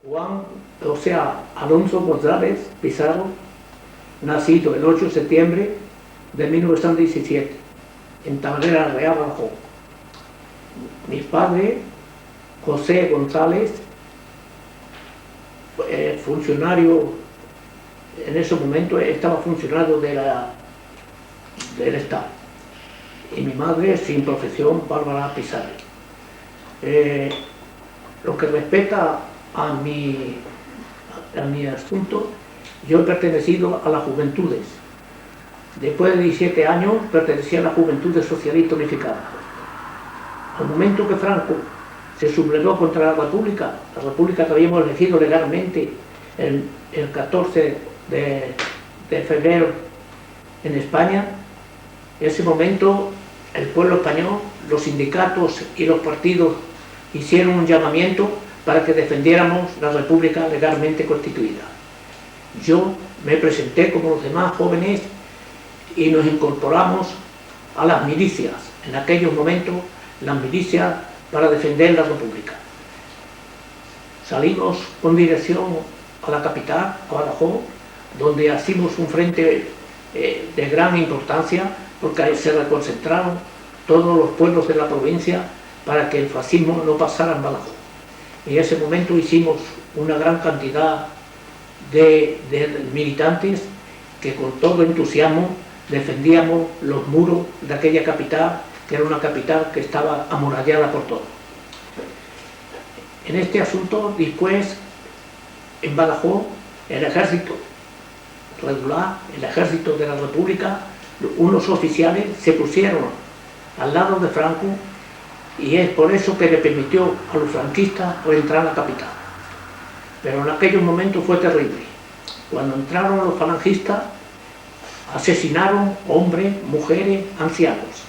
Juan, o sea, Alonso González Pizarro, nacido el 8 de septiembre de 1917, en Talavera Real, Badajoz. Mi padre, José González, funcionario, en ese momento estaba funcionario del Estado. Y mi madre, sin profesión, Bárbara Pizarro. Lo que respecta a mi asunto, yo he pertenecido a las Juventudes. Después de 17 años pertenecía a la Juventudes Socialista Unificada. Al momento que Franco se sublevó contra la República que habíamos elegido legalmente el 14 de febrero en España, en ese momento el pueblo español, los sindicatos y los partidos hicieron un llamamiento para que defendiéramos la República legalmente constituida. Yo me presenté como los demás jóvenes y nos incorporamos a las milicias, en aquellos momentos las milicias para defender la República. Salimos con dirección a la capital, a Badajoz, donde hicimos un frente de gran importancia, porque ahí se reconcentraron todos los pueblos de la provincia para que el fascismo no pasara en Badajoz. En ese momento hicimos una gran cantidad de militantes que con todo entusiasmo defendíamos los muros de aquella capital, que era una capital que estaba amurallada por todo. En este asunto, después, en Badajoz, el ejército regular, el ejército de la República, unos oficiales se pusieron al lado de Franco, y es por eso que le permitió a los franquistas entrar a la capital. Pero en aquellos momentos fue terrible. Cuando entraron los falangistas, asesinaron hombres, mujeres, ancianos.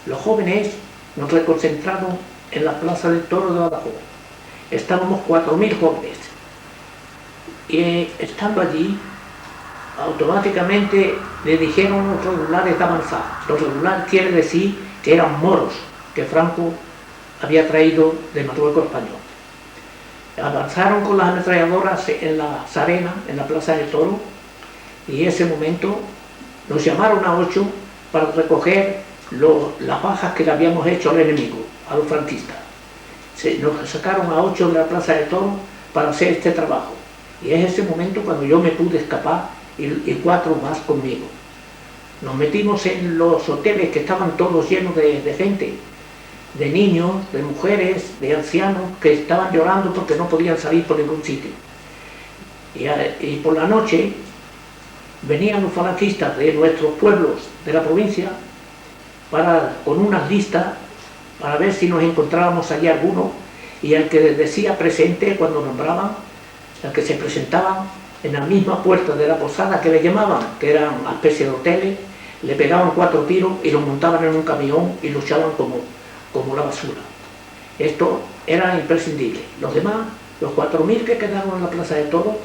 Los jóvenes nos reconcentraron en la Plaza del Toro de Badajoz. Estábamos 4.000 jóvenes. Y estando allí, automáticamente le dijeron a los regulares de avanzar. Los regulares quiere decir que eran moros que Franco había traído de Marruecos español. Avanzaron con las ametralladoras en las arenas, en la Plaza del Toro, y en ese momento nos llamaron a 8 para recoger las bajas que le habíamos hecho al enemigo, a los franquistas. Nos sacaron a 8 de la Plaza del Toro para hacer este trabajo. Y es ese momento cuando yo me pude escapar y 4 más conmigo. Nos metimos en los hoteles que estaban todos llenos de gente, de niños, de mujeres, de ancianos que estaban llorando porque no podían salir por ningún sitio. Y por la noche venían los falangistas de nuestros pueblos de la provincia con unas listas para ver si nos encontrábamos allí alguno, y el que decía presente cuando nombraban, el que se presentaban en la misma puerta de la posada que le llamaban, que eran una especie de hoteles, le pegaban 4 tiros y los montaban en un camión y lo echaban como la basura. Esto era imprescindible. Los demás, los 4.000 que quedaron en la Plaza de Toros,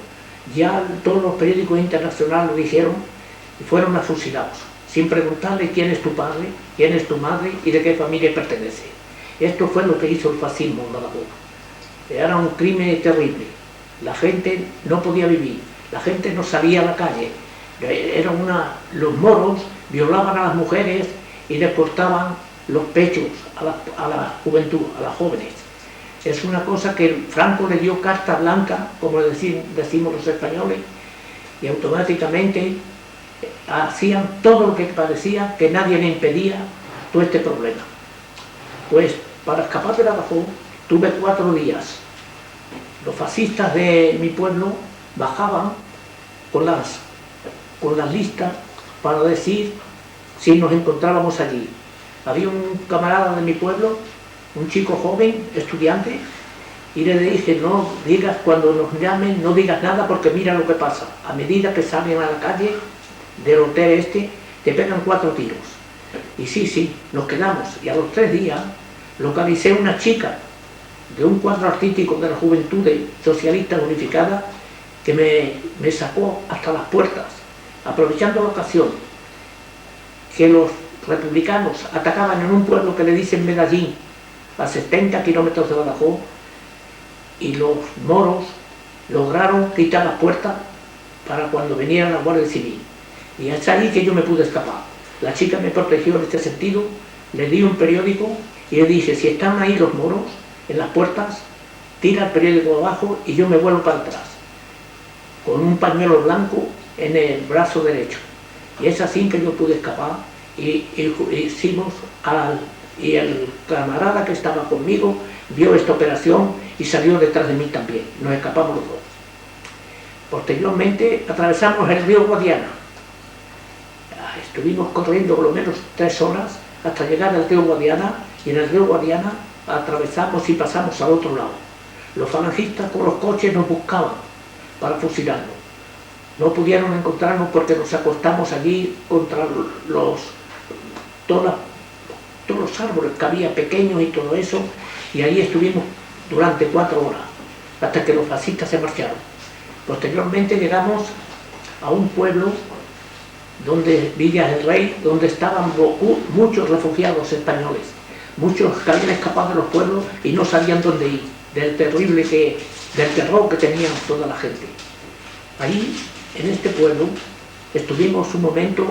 ya todos los periódicos internacionales lo dijeron y fueron fusilados, sin preguntarle quién es tu padre, quién es tu madre y de qué familia pertenece. Esto fue lo que hizo el fascismo en Badajoz. Era un crimen terrible. La gente no podía vivir, la gente no salía a la calle. Los moros violaban a las mujeres y les cortaban los pechos a la juventud, a las jóvenes. Es una cosa que Franco le dio carta blanca, como decimos los españoles, y automáticamente hacían todo lo que parecía, que nadie le impedía todo este problema. Pues para escapar de Badajoz tuve 4 días. Los fascistas de mi pueblo bajaban con las listas para decir si nos encontrábamos allí. Había un camarada de mi pueblo, un chico joven, estudiante, y le dije, no digas, cuando nos llamen, no digas nada porque mira lo que pasa. A medida que salen a la calle del hotel te pegan 4 tiros. Y sí, nos quedamos. Y a los 3 días localicé una chica de un cuadro artístico de la Juventud Socialista Unificada que me sacó hasta las puertas, aprovechando la ocasión que los republicanos atacaban en un pueblo que le dicen Medellín, a 70 kilómetros de Badajoz, y los moros lograron quitar las puertas para cuando viniera la Guardia Civil. Y es ahí que yo me pude escapar. La chica me protegió en este sentido, le di un periódico y le dije, si están ahí los moros en las puertas, tira el periódico abajo y yo me vuelvo para atrás, con un pañuelo blanco en el brazo derecho. Y es así que yo pude escapar y el camarada que estaba conmigo vio esta operación y salió detrás de mí también. Nos escapamos los dos. Posteriormente atravesamos el río Guadiana. Estuvimos corriendo por lo menos 3 horas hasta llegar al río Guadiana, y en el río Guadiana atravesamos y pasamos al otro lado. Los falangistas con los coches nos buscaban para fusilarnos. No pudieron encontrarnos porque nos acostamos allí contra todos los árboles que había pequeños y todo eso, y allí estuvimos durante 4 horas, hasta que los fascistas se marcharon. Posteriormente llegamos a un pueblo, Villa del Rey, donde estaban muchos refugiados españoles, muchos que habían escapado de los pueblos y no sabían dónde ir, del terror que tenían toda la gente. Ahí, en este pueblo, estuvimos un momento,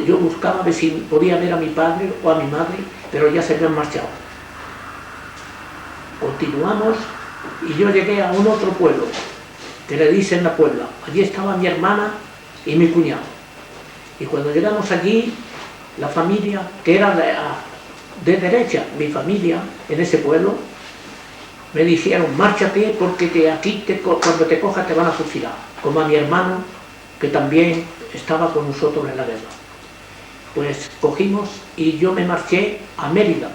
yo buscaba ver si podía ver a mi padre o a mi madre, pero ya se habían marchado. Continuamos y yo llegué a un otro pueblo, que le dicen La Puebla. Allí estaba mi hermana y mi cuñado. Y cuando llegamos allí, la familia, que era de derecha, mi familia, en ese pueblo, me dijeron, márchate porque aquí cuando te cojas te van a fusilar, como a mi hermano, que también estaba con nosotros en la guerra. Pues cogimos y yo me marché a Mérida,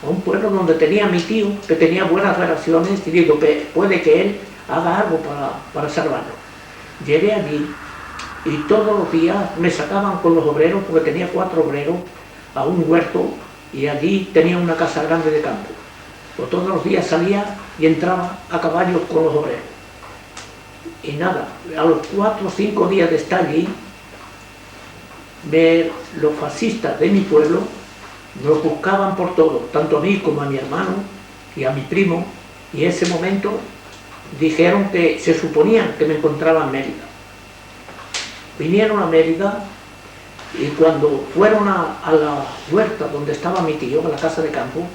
a un pueblo donde tenía mi tío, que tenía buenas relaciones, y digo, puede que él haga algo para salvarlo. Llegué allí y todos los días me sacaban con los obreros, porque tenía 4 obreros, a un huerto, y allí tenía una casa grande de campo. Pues todos los días salía y entraba a caballo con los obreros. Y nada, a los 4 o 5 días de estar allí, los fascistas de mi pueblo nos buscaban por todo, tanto a mí como a mi hermano y a mi primo, y en ese momento dijeron que se suponían que me encontraba en Mérida. Vinieron a Mérida y cuando fueron a la huerta donde estaba mi tío, a la casa de campo,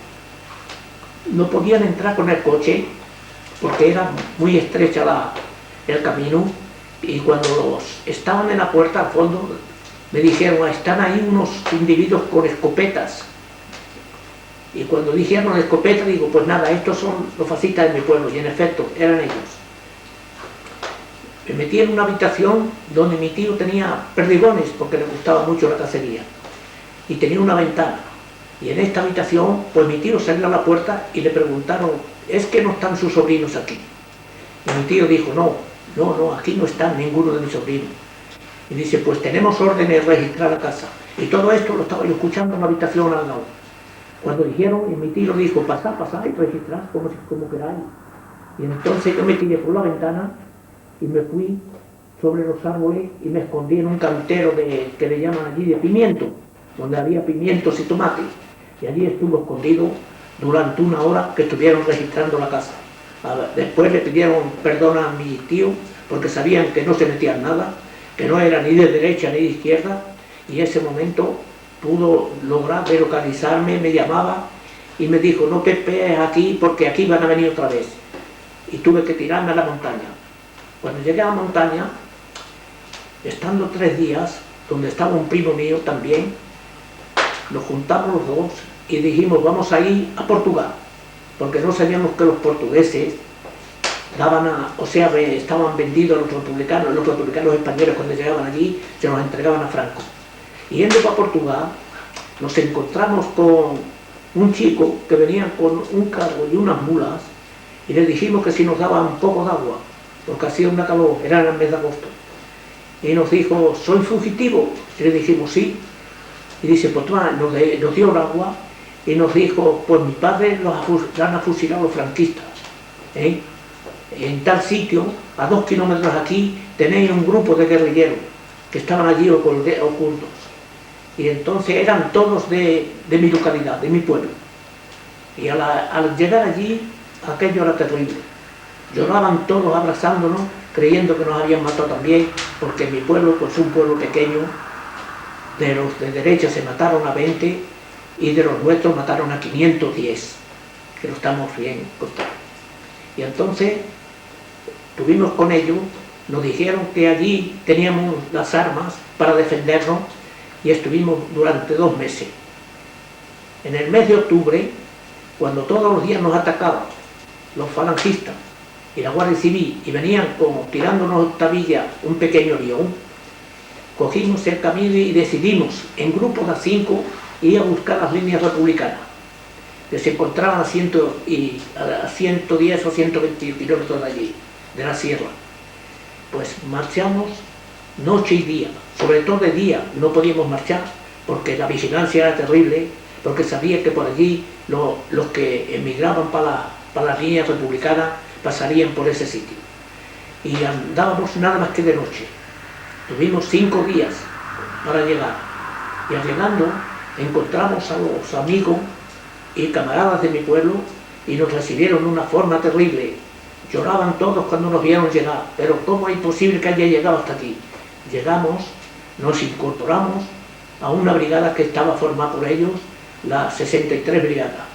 no podían entrar con el coche porque era muy estrecha el camino, y cuando estaban en la puerta al fondo me dijeron, están ahí unos individuos con escopetas. Y cuando dijeron escopeta, digo, pues nada, estos son los fascistas de mi pueblo, y en efecto, eran ellos. Me metí en una habitación donde mi tío tenía perdigones, porque le gustaba mucho la cacería, y tenía una ventana. Y en esta habitación, pues mi tío salió a la puerta y le preguntaron, ¿es que no están sus sobrinos aquí? Y mi tío dijo, no, aquí no están ninguno de mis sobrinos. Y dice, pues tenemos órdenes de registrar la casa. Y todo esto lo estaba yo escuchando en la habitación al lado. Cuando dijeron, y mi tío dijo, pasad y registrad como queráis. Y entonces yo me tiré por la ventana y me fui sobre los árboles y me escondí en un cantero que le llaman allí de pimiento, donde había pimientos y tomates. Y allí estuve escondido durante 1 hora que estuvieron registrando la casa. Después le pidieron perdón a mi tío porque sabían que no se metían nada, que no era ni de derecha ni de izquierda, y en ese momento pudo lograr de localizarme, me llamaba y me dijo, no te esperes aquí porque aquí van a venir otra vez. Y tuve que tirarme a la montaña. Cuando llegué a la montaña, estando 3 días, donde estaba un primo mío también, nos juntamos los dos y dijimos, vamos a ir a Portugal, porque no sabíamos que los portugueses estaban vendidos a los republicanos españoles. Cuando llegaban allí se los entregaban a Franco. Y yendo para Portugal nos encontramos con un chico que venía con un carro y unas mulas, y le dijimos que si nos daban un poco de agua, porque hacía una calor, era en el mes de agosto, y nos dijo, ¿soy fugitivo? Y le dijimos, sí. Y dice, pues nos dio el agua y nos dijo, pues mi padre los han fusilado los franquistas, ¿eh? En tal sitio, a 2 kilómetros aquí, tenéis un grupo de guerrilleros que estaban allí ocultos. Y entonces eran todos de mi localidad, de mi pueblo. Y al llegar allí, aquello era terrible. Lloraban todos abrazándonos, creyendo que nos habían matado también, porque en mi pueblo, pues un pueblo pequeño, de los de derecha se mataron a 20 y de los nuestros mataron a 510, que lo estamos bien contados. Y entonces estuvimos con ellos, nos dijeron que allí teníamos las armas para defendernos y estuvimos durante 2 meses. En el mes de octubre, cuando todos los días nos atacaban los falangistas y la Guardia Civil y venían como tirándonos tabillas un pequeño león, cogimos el camino y decidimos en grupos de 5 ir a buscar las líneas republicanas que se encontraban a 110 o 120 kilómetros de allí, de la sierra. Pues marchamos noche y día, sobre todo de día no podíamos marchar porque la vigilancia era terrible, porque sabía que por allí los que emigraban para las líneas republicanas pasarían por ese sitio. Y andábamos nada más que de noche. Tuvimos 5 días para llegar. Y al llegando encontramos a los amigos y camaradas de mi pueblo y nos recibieron de una forma terrible. Lloraban todos cuando nos vieron llegar, pero ¿cómo es posible que haya llegado hasta aquí? Llegamos, nos incorporamos a una brigada que estaba formada por ellos, la 63 Brigada.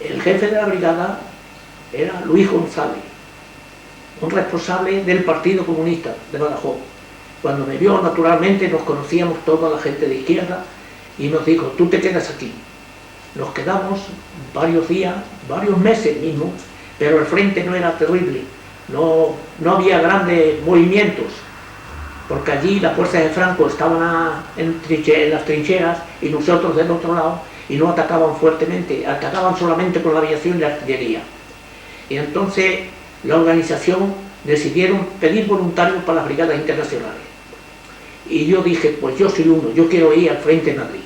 El jefe de la brigada era Luis González, un responsable del Partido Comunista de Badajoz. Cuando me vio, naturalmente, nos conocíamos toda la gente de izquierda y nos dijo, tú te quedas aquí. Nos quedamos varios días, varios meses mismo, pero el frente no era terrible, no había grandes movimientos, porque allí las fuerzas de Franco estaban en las trincheras y nosotros del otro lado, y no atacaban fuertemente, atacaban solamente con la aviación y la artillería. Y entonces la organización decidieron pedir voluntarios para las brigadas internacionales. Y yo dije, pues yo soy uno, yo quiero ir al frente de Madrid.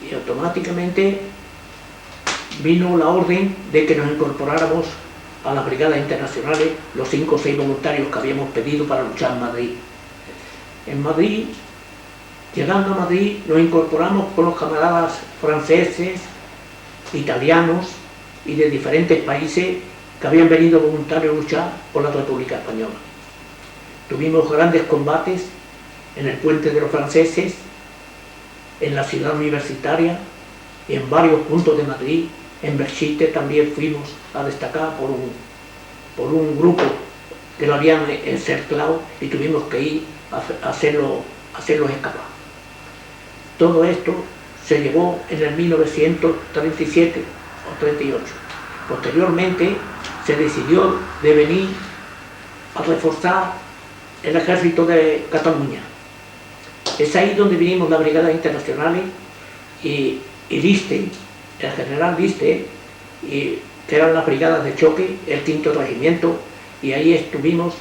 Y automáticamente vino la orden de que nos incorporáramos a las brigadas internacionales, los 5 o 6 voluntarios que habíamos pedido para luchar en Madrid. En Madrid, llegando a Madrid, nos incorporamos con los camaradas franceses, italianos y de diferentes países que habían venido voluntarios a luchar por la República Española. Tuvimos grandes combates en el Puente de los Franceses, en la ciudad universitaria y en varios puntos de Madrid. En Belchite también fuimos a destacar por un grupo que lo habían encerclado y tuvimos que ir a hacerlos escapar. Todo esto se llevó en el 1937 o 38. Posteriormente se decidió de venir a reforzar el ejército de Cataluña. Es ahí donde vinimos las brigadas internacionales y Liste, el general Liste, que eran las brigadas de choque, el 5º regimiento, y ahí estuvimos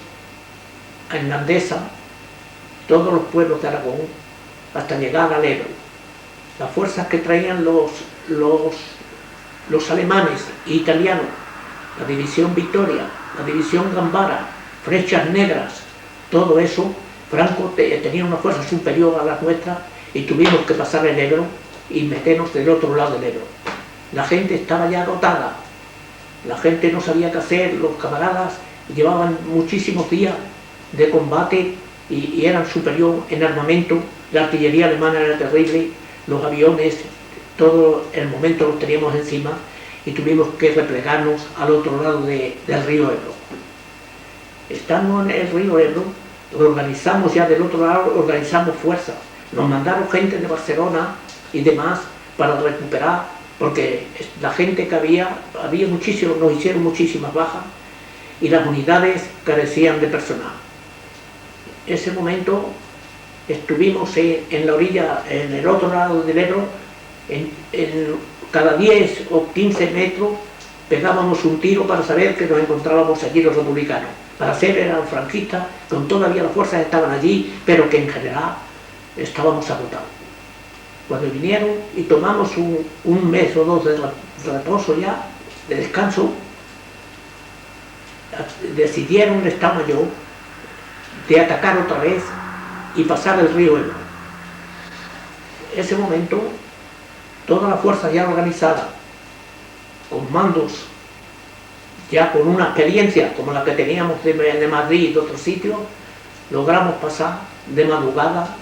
en Gandesa, todos los pueblos de Aragón, hasta llegar al Ebro. Las fuerzas que traían los alemanes e italianos, la división Victoria, la división Gambara, Flechas Negras, todo eso, Franco tenía una fuerza superior a la nuestra y tuvimos que pasar el Ebro y meternos del otro lado del Ebro. La gente estaba ya agotada, la gente no sabía qué hacer, los camaradas llevaban muchísimos días de combate y eran superior en armamento, la artillería alemana era terrible, los aviones, todo el momento los teníamos encima y tuvimos que replegarnos al otro lado del río Ebro. Estando en el río Ebro, organizamos ya del otro lado, organizamos fuerzas, nos mandaron gente de Barcelona y demás para recuperar, porque la gente que había muchísimo, nos hicieron muchísimas bajas y las unidades carecían de personal. En ese momento estuvimos en la orilla, en el otro lado del Ebro, cada 10 o 15 metros pegábamos un tiro para saber que nos encontrábamos allí los republicanos. Para ser eran franquistas, con todavía las fuerzas estaban allí, pero que en general estábamos agotados. Cuando vinieron y tomamos un mes o 2 de reposo ya, de descanso, decidieron el Estado Mayor de atacar otra vez y pasar el río Ebro. En ese momento, toda la fuerza ya organizada, con mandos ya con una experiencia como la que teníamos de Madrid y de otros sitios, logramos pasar de madrugada,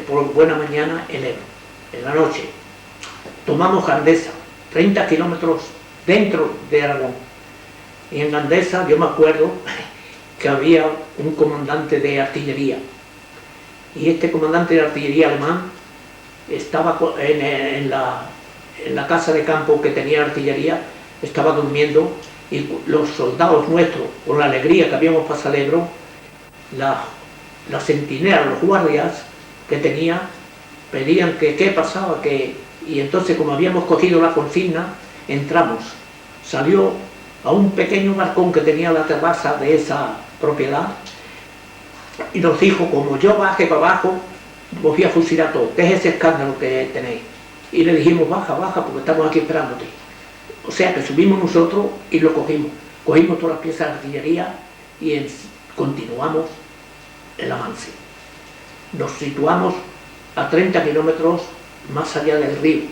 por buena mañana, el Ebro. En la noche tomamos Gandesa, 30 kilómetros dentro de Aragón. Y en Gandesa yo me acuerdo que había un comandante de artillería. Y este comandante de artillería alemán estaba en la casa de campo que tenía artillería, estaba durmiendo, y los soldados nuestros, con la alegría que habíamos pasado el Ebro, la centinela, los guardias que tenía, pedían que qué pasaba, y entonces, como habíamos cogido la consigna, entramos. Salió a un pequeño balcón que tenía la terraza de esa propiedad y nos dijo: como yo baje para abajo, os voy a fusilar a todos, ¿qué es ese escándalo que tenéis? Y le dijimos: baja, baja, porque estamos aquí esperándote. O sea que subimos nosotros y lo cogimos. Cogimos todas las piezas de artillería y continuamos el avance. Nos situamos a 30 kilómetros más allá del río,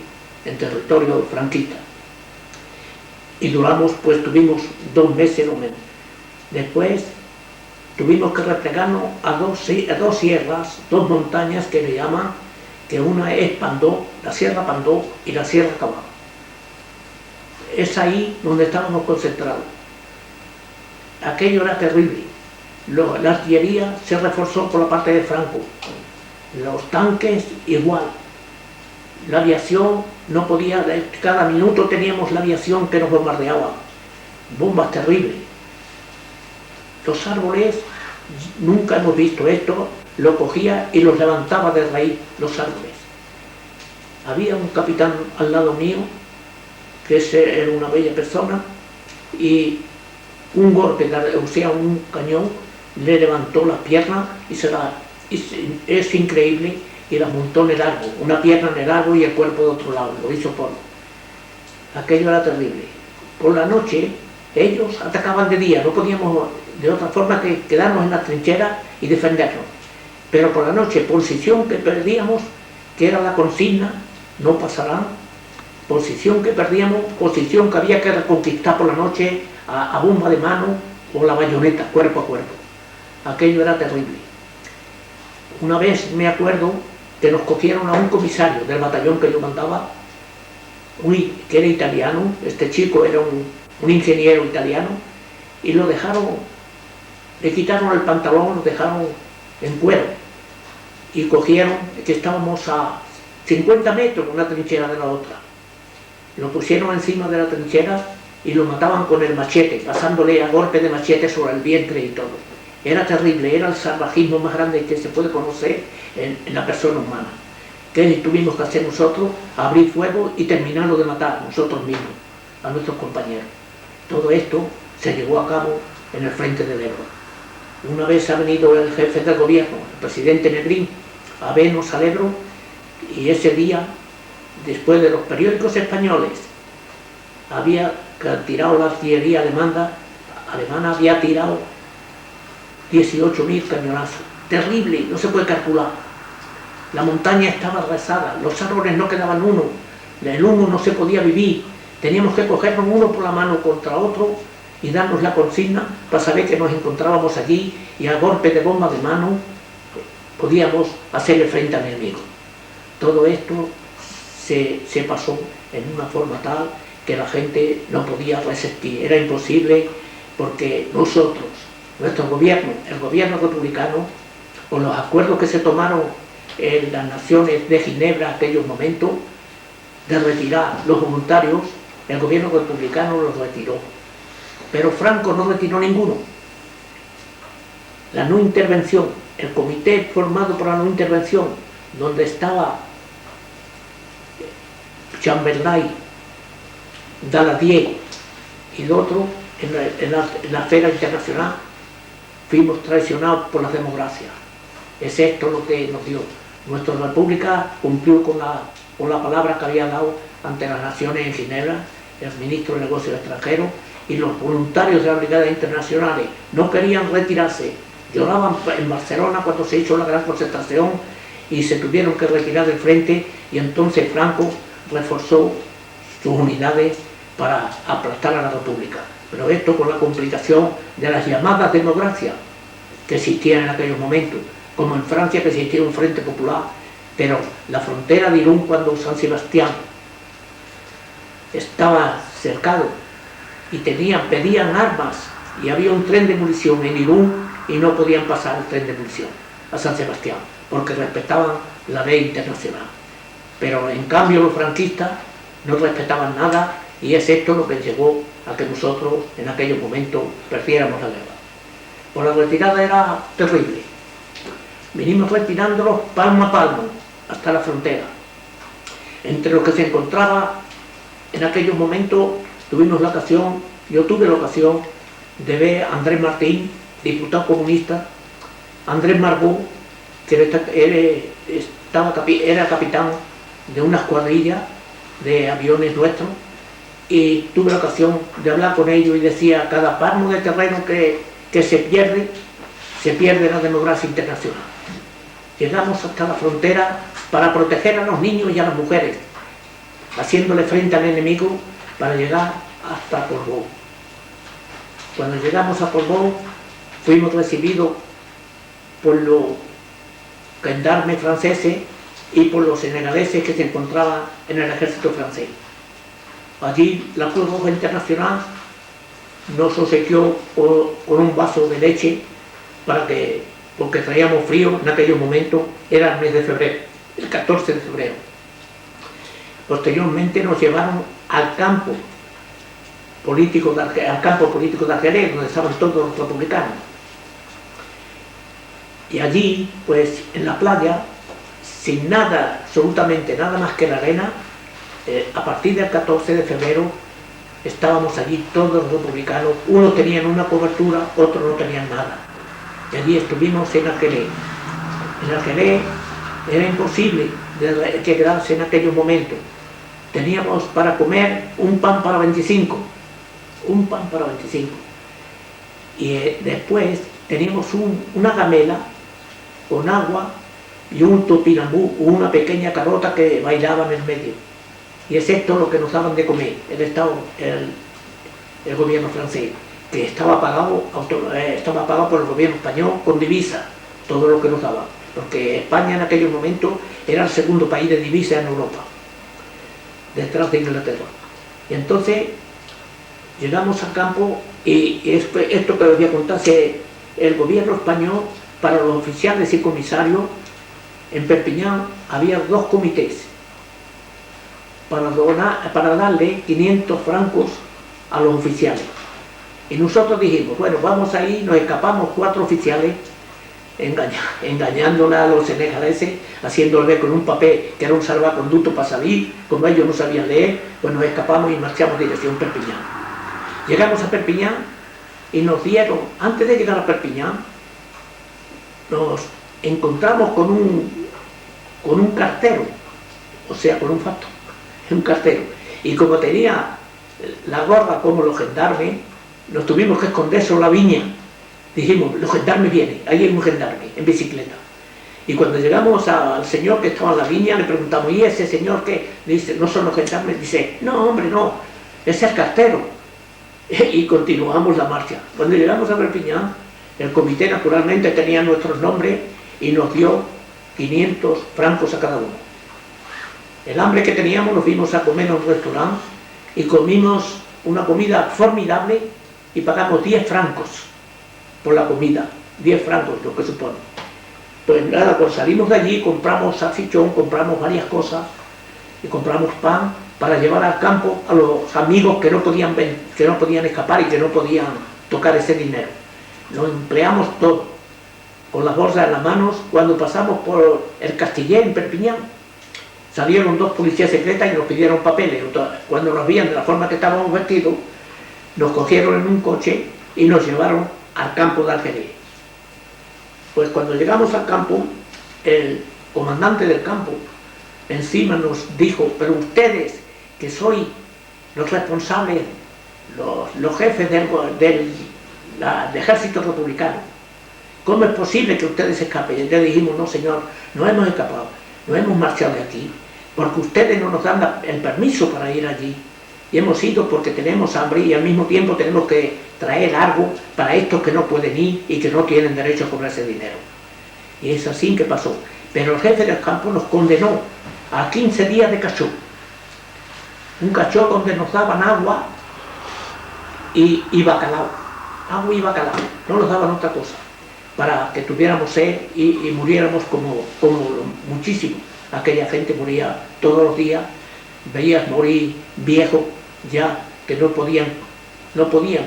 en territorio franquista. Y duramos, pues tuvimos 2 meses o menos. Después tuvimos que replegarnos a dos sierras, 2 montañas que le llaman, que una es Pandó, la Sierra Pandó y la Sierra Cabal. Es ahí donde estábamos concentrados. Aquello era terrible. La artillería se reforzó por la parte de Franco. Los tanques igual. La aviación no podía, cada minuto teníamos la aviación que nos bombardeaba. Bombas terribles. Los árboles, nunca hemos visto esto, lo cogía y los levantaba de raíz, los árboles. Había un capitán al lado mío, que era una bella persona, y un golpe, o sea, un cañón, le levantó las piernas y es increíble, y las montó en el árbol, una pierna en el árbol y el cuerpo de otro lado, lo hizo polvo. Aquello era terrible. Por la noche ellos atacaban de día, no podíamos de otra forma que quedarnos en la trinchera y defendernos. Pero por la noche, posición que perdíamos, que era la consigna, no pasarán, posición que perdíamos, posición que había que reconquistar por la noche a bomba de mano o la bayoneta, cuerpo a cuerpo. Aquello era terrible. Una vez me acuerdo que nos cogieron a un comisario del batallón que yo mandaba, que era italiano, este chico era un ingeniero italiano, y lo dejaron, le quitaron el pantalón, lo dejaron en cuero, y cogieron, que estábamos a 50 metros una trinchera de la otra, lo pusieron encima de la trinchera y lo mataban con el machete, pasándole a golpe de machete sobre el vientre y todo. Era terrible, era el salvajismo más grande que se puede conocer en la persona humana. ¿Qué tuvimos que hacer nosotros? Abrir fuego y terminarlo de matar nosotros mismos, a nuestros compañeros. Todo esto se llevó a cabo en el frente del Ebro. Una vez ha venido el jefe del gobierno, el presidente Negrín, a vernos al Ebro, y ese día, después de los periódicos españoles, había tirado la artillería alemana, había tirado 18.000 cañonazos. Terrible, no se puede calcular. La montaña estaba arrasada, los árboles no quedaban uno, el humo no se podía vivir. Teníamos que cogernos uno por la mano contra otro y darnos la consigna para saber que nos encontrábamos allí, y a golpe de bomba de mano podíamos hacerle frente al enemigo. Todo esto se pasó en una forma tal que la gente no podía resistir. Era imposible, porque nosotros, nuestro gobierno, el gobierno republicano, con los acuerdos que se tomaron en las naciones de Ginebra en aquellos momentos, de retirar los voluntarios, el gobierno republicano los retiró. Pero Franco no retiró ninguno. La no intervención, el comité formado por la no intervención, donde estaba Chamberlain, Daladier y el otro, en la esfera internacional, fuimos traicionados por las democracias. Es esto lo que nos dio. Nuestra república cumplió con la palabra que había dado ante las naciones en Ginebra, el ministro de Negocios Extranjeros, y los voluntarios de las brigadas internacionales no querían retirarse. Lloraban en Barcelona cuando se hizo la gran concentración y se tuvieron que retirar del frente, y entonces Franco reforzó sus unidades para aplastar a la república. Pero esto con la complicación de las llamadas democracias que existían en aquellos momentos, como en Francia que existía un Frente Popular, pero la frontera de Irún, cuando San Sebastián estaba cercado y pedían armas, y había un tren de munición en Irún y no podían pasar el tren de munición a San Sebastián porque respetaban la ley internacional. Pero en cambio los franquistas no respetaban nada, y es esto lo que llevó a que nosotros en aquellos momentos perdiéramos la guerra. Pues la retirada era terrible. Vinimos retirándolos palmo a palmo hasta la frontera. Entre los que se encontraba en aquellos momentos yo tuve la ocasión de ver a Andrés Martín, diputado comunista, Andrés Margot, que era capitán de una escuadrilla de aviones nuestros, y tuve la ocasión de hablar con ellos y decía: cada palmo de terreno que se pierde la democracia internacional. Llegamos hasta la frontera para proteger a los niños y a las mujeres, haciéndole frente al enemigo para llegar hasta Portbou. Cuando llegamos a Portbou, fuimos recibidos por los gendarmes franceses y por los senegaleses que se encontraban en el ejército francés. Allí la Cruz Roja Internacional nos obsequió con un vaso de leche porque traíamos frío en aquellos momentos. Era el mes de febrero, el 14 de febrero. Posteriormente nos llevaron al campo político de Argelés, donde estaban todos los republicanos. Y allí, pues en la playa, sin nada, absolutamente nada más que la arena, a partir del 14 de febrero estábamos allí todos los republicanos. Unos tenían una cobertura, otros no tenían nada. Y allí estuvimos en Argelés. En Argelés era imposible que quedarse en aquellos momentos. Teníamos para comer un pan para 25. Un pan para 25. Y después teníamos una gamela con agua y un topinambú, una pequeña carota que bailaba en el medio. Y es esto lo que nos daban de comer el gobierno francés, que estaba pagado por el gobierno español con divisa, todo lo que nos daban, porque España en aquellos momentos era el segundo país de divisa en Europa, detrás de Inglaterra. Y entonces llegamos al campo, y esto que les voy a contar, el gobierno español, para los oficiales y comisarios, en Perpiñán había 2 comités para darle 500 francos a los oficiales. Y nosotros dijimos: bueno, vamos ahí, nos escapamos 4 oficiales, engañándole a los senegaleses, haciéndole ver con un papel que era un salvaconducto para salir. Como ellos no sabían leer, pues nos escapamos y marchamos dirección Perpiñán. Llegamos a Perpiñán y nos dieron, antes de llegar a Perpiñán, nos encontramos con un cartero, o sea, con un facto, un cartero. Y como tenía la gorra como los gendarmes, nos tuvimos que esconder sobre la viña. Dijimos: los gendarmes vienen, ahí hay un gendarme en bicicleta. Y cuando llegamos al señor que estaba en la viña, le preguntamos: ¿y ese señor qué? Dice: no son los gendarmes. Dice: no, hombre, no, ese es el cartero. Y continuamos la marcha. Cuando llegamos a Perpiñán, el comité naturalmente tenía nuestros nombres y nos dio 500 francos a cada uno. El hambre que teníamos, nos fuimos a comer a un restaurante y comimos una comida formidable y pagamos 10 francos por la comida, 10 francos, lo que supone. Pues nada, pues salimos de allí, compramos salchichón, compramos varias cosas y compramos pan para llevar al campo a los amigos que no podían escapar y que no podían tocar ese dinero. Lo empleamos todo, con las bolsas en las manos. Cuando pasamos por el Castiller en Perpiñán, salieron 2 policías secretas y nos pidieron papeles. Cuando nos veían de la forma que estábamos vestidos, nos cogieron en un coche y nos llevaron al campo de Argelés. Pues cuando llegamos al campo, el comandante del campo encima nos dijo: pero ustedes, que sois los responsables, los jefes del ejército republicano, ¿cómo es posible que ustedes escapen? Y le dijimos: no, señor, no hemos escapado, no hemos marchado de aquí, porque ustedes no nos dan el permiso para ir allí. y hemos ido porque tenemos hambre y al mismo tiempo tenemos que traer algo para estos que no pueden ir y que no tienen derecho a cobrar ese dinero. Y es así que pasó. Pero el jefe del campo nos condenó a 15 días de cachó. Un cachó donde nos daban agua y bacalao. Agua y bacalao. No nos daban otra cosa. Para que tuviéramos sed y muriéramos como muchísimo. Aquella gente moría todos los días. Veías morir viejos ya que no podían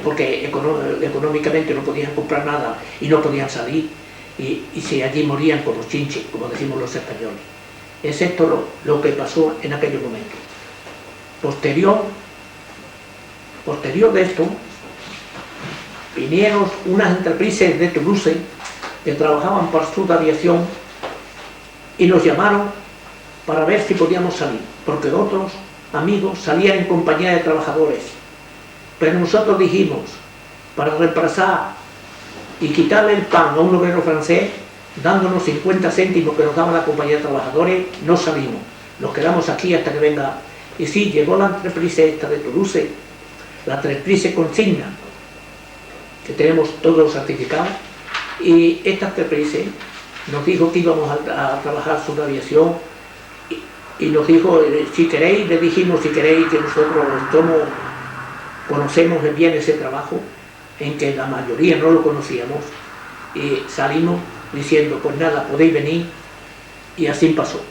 porque económicamente no podían comprar nada y no podían salir. Y si allí morían como chinches, como decimos los españoles. Es esto lo que pasó en aquellos momentos. Posterior de esto, vinieron unas entreprises de Toulouse que trabajaban para Sud Aviación y nos llamaron para ver si podíamos salir, porque otros amigos salían en compañía de trabajadores. Pero nosotros dijimos, para reemplazar y quitarle el pan a un obrero francés, dándonos 50 céntimos que nos daba la compañía de trabajadores, no salimos. Nos quedamos aquí hasta que venga. Y sí, llegó la entreprise esta de Toulouse, la entreprise Consigna, que tenemos todos los certificados, y esta entreprise nos dijo que íbamos a trabajar sobre aviación, y nos dijo, si queréis, le dijimos, si queréis, que nosotros conocemos bien ese trabajo, en que la mayoría no lo conocíamos, y salimos diciendo, pues nada, podéis venir, y así pasó.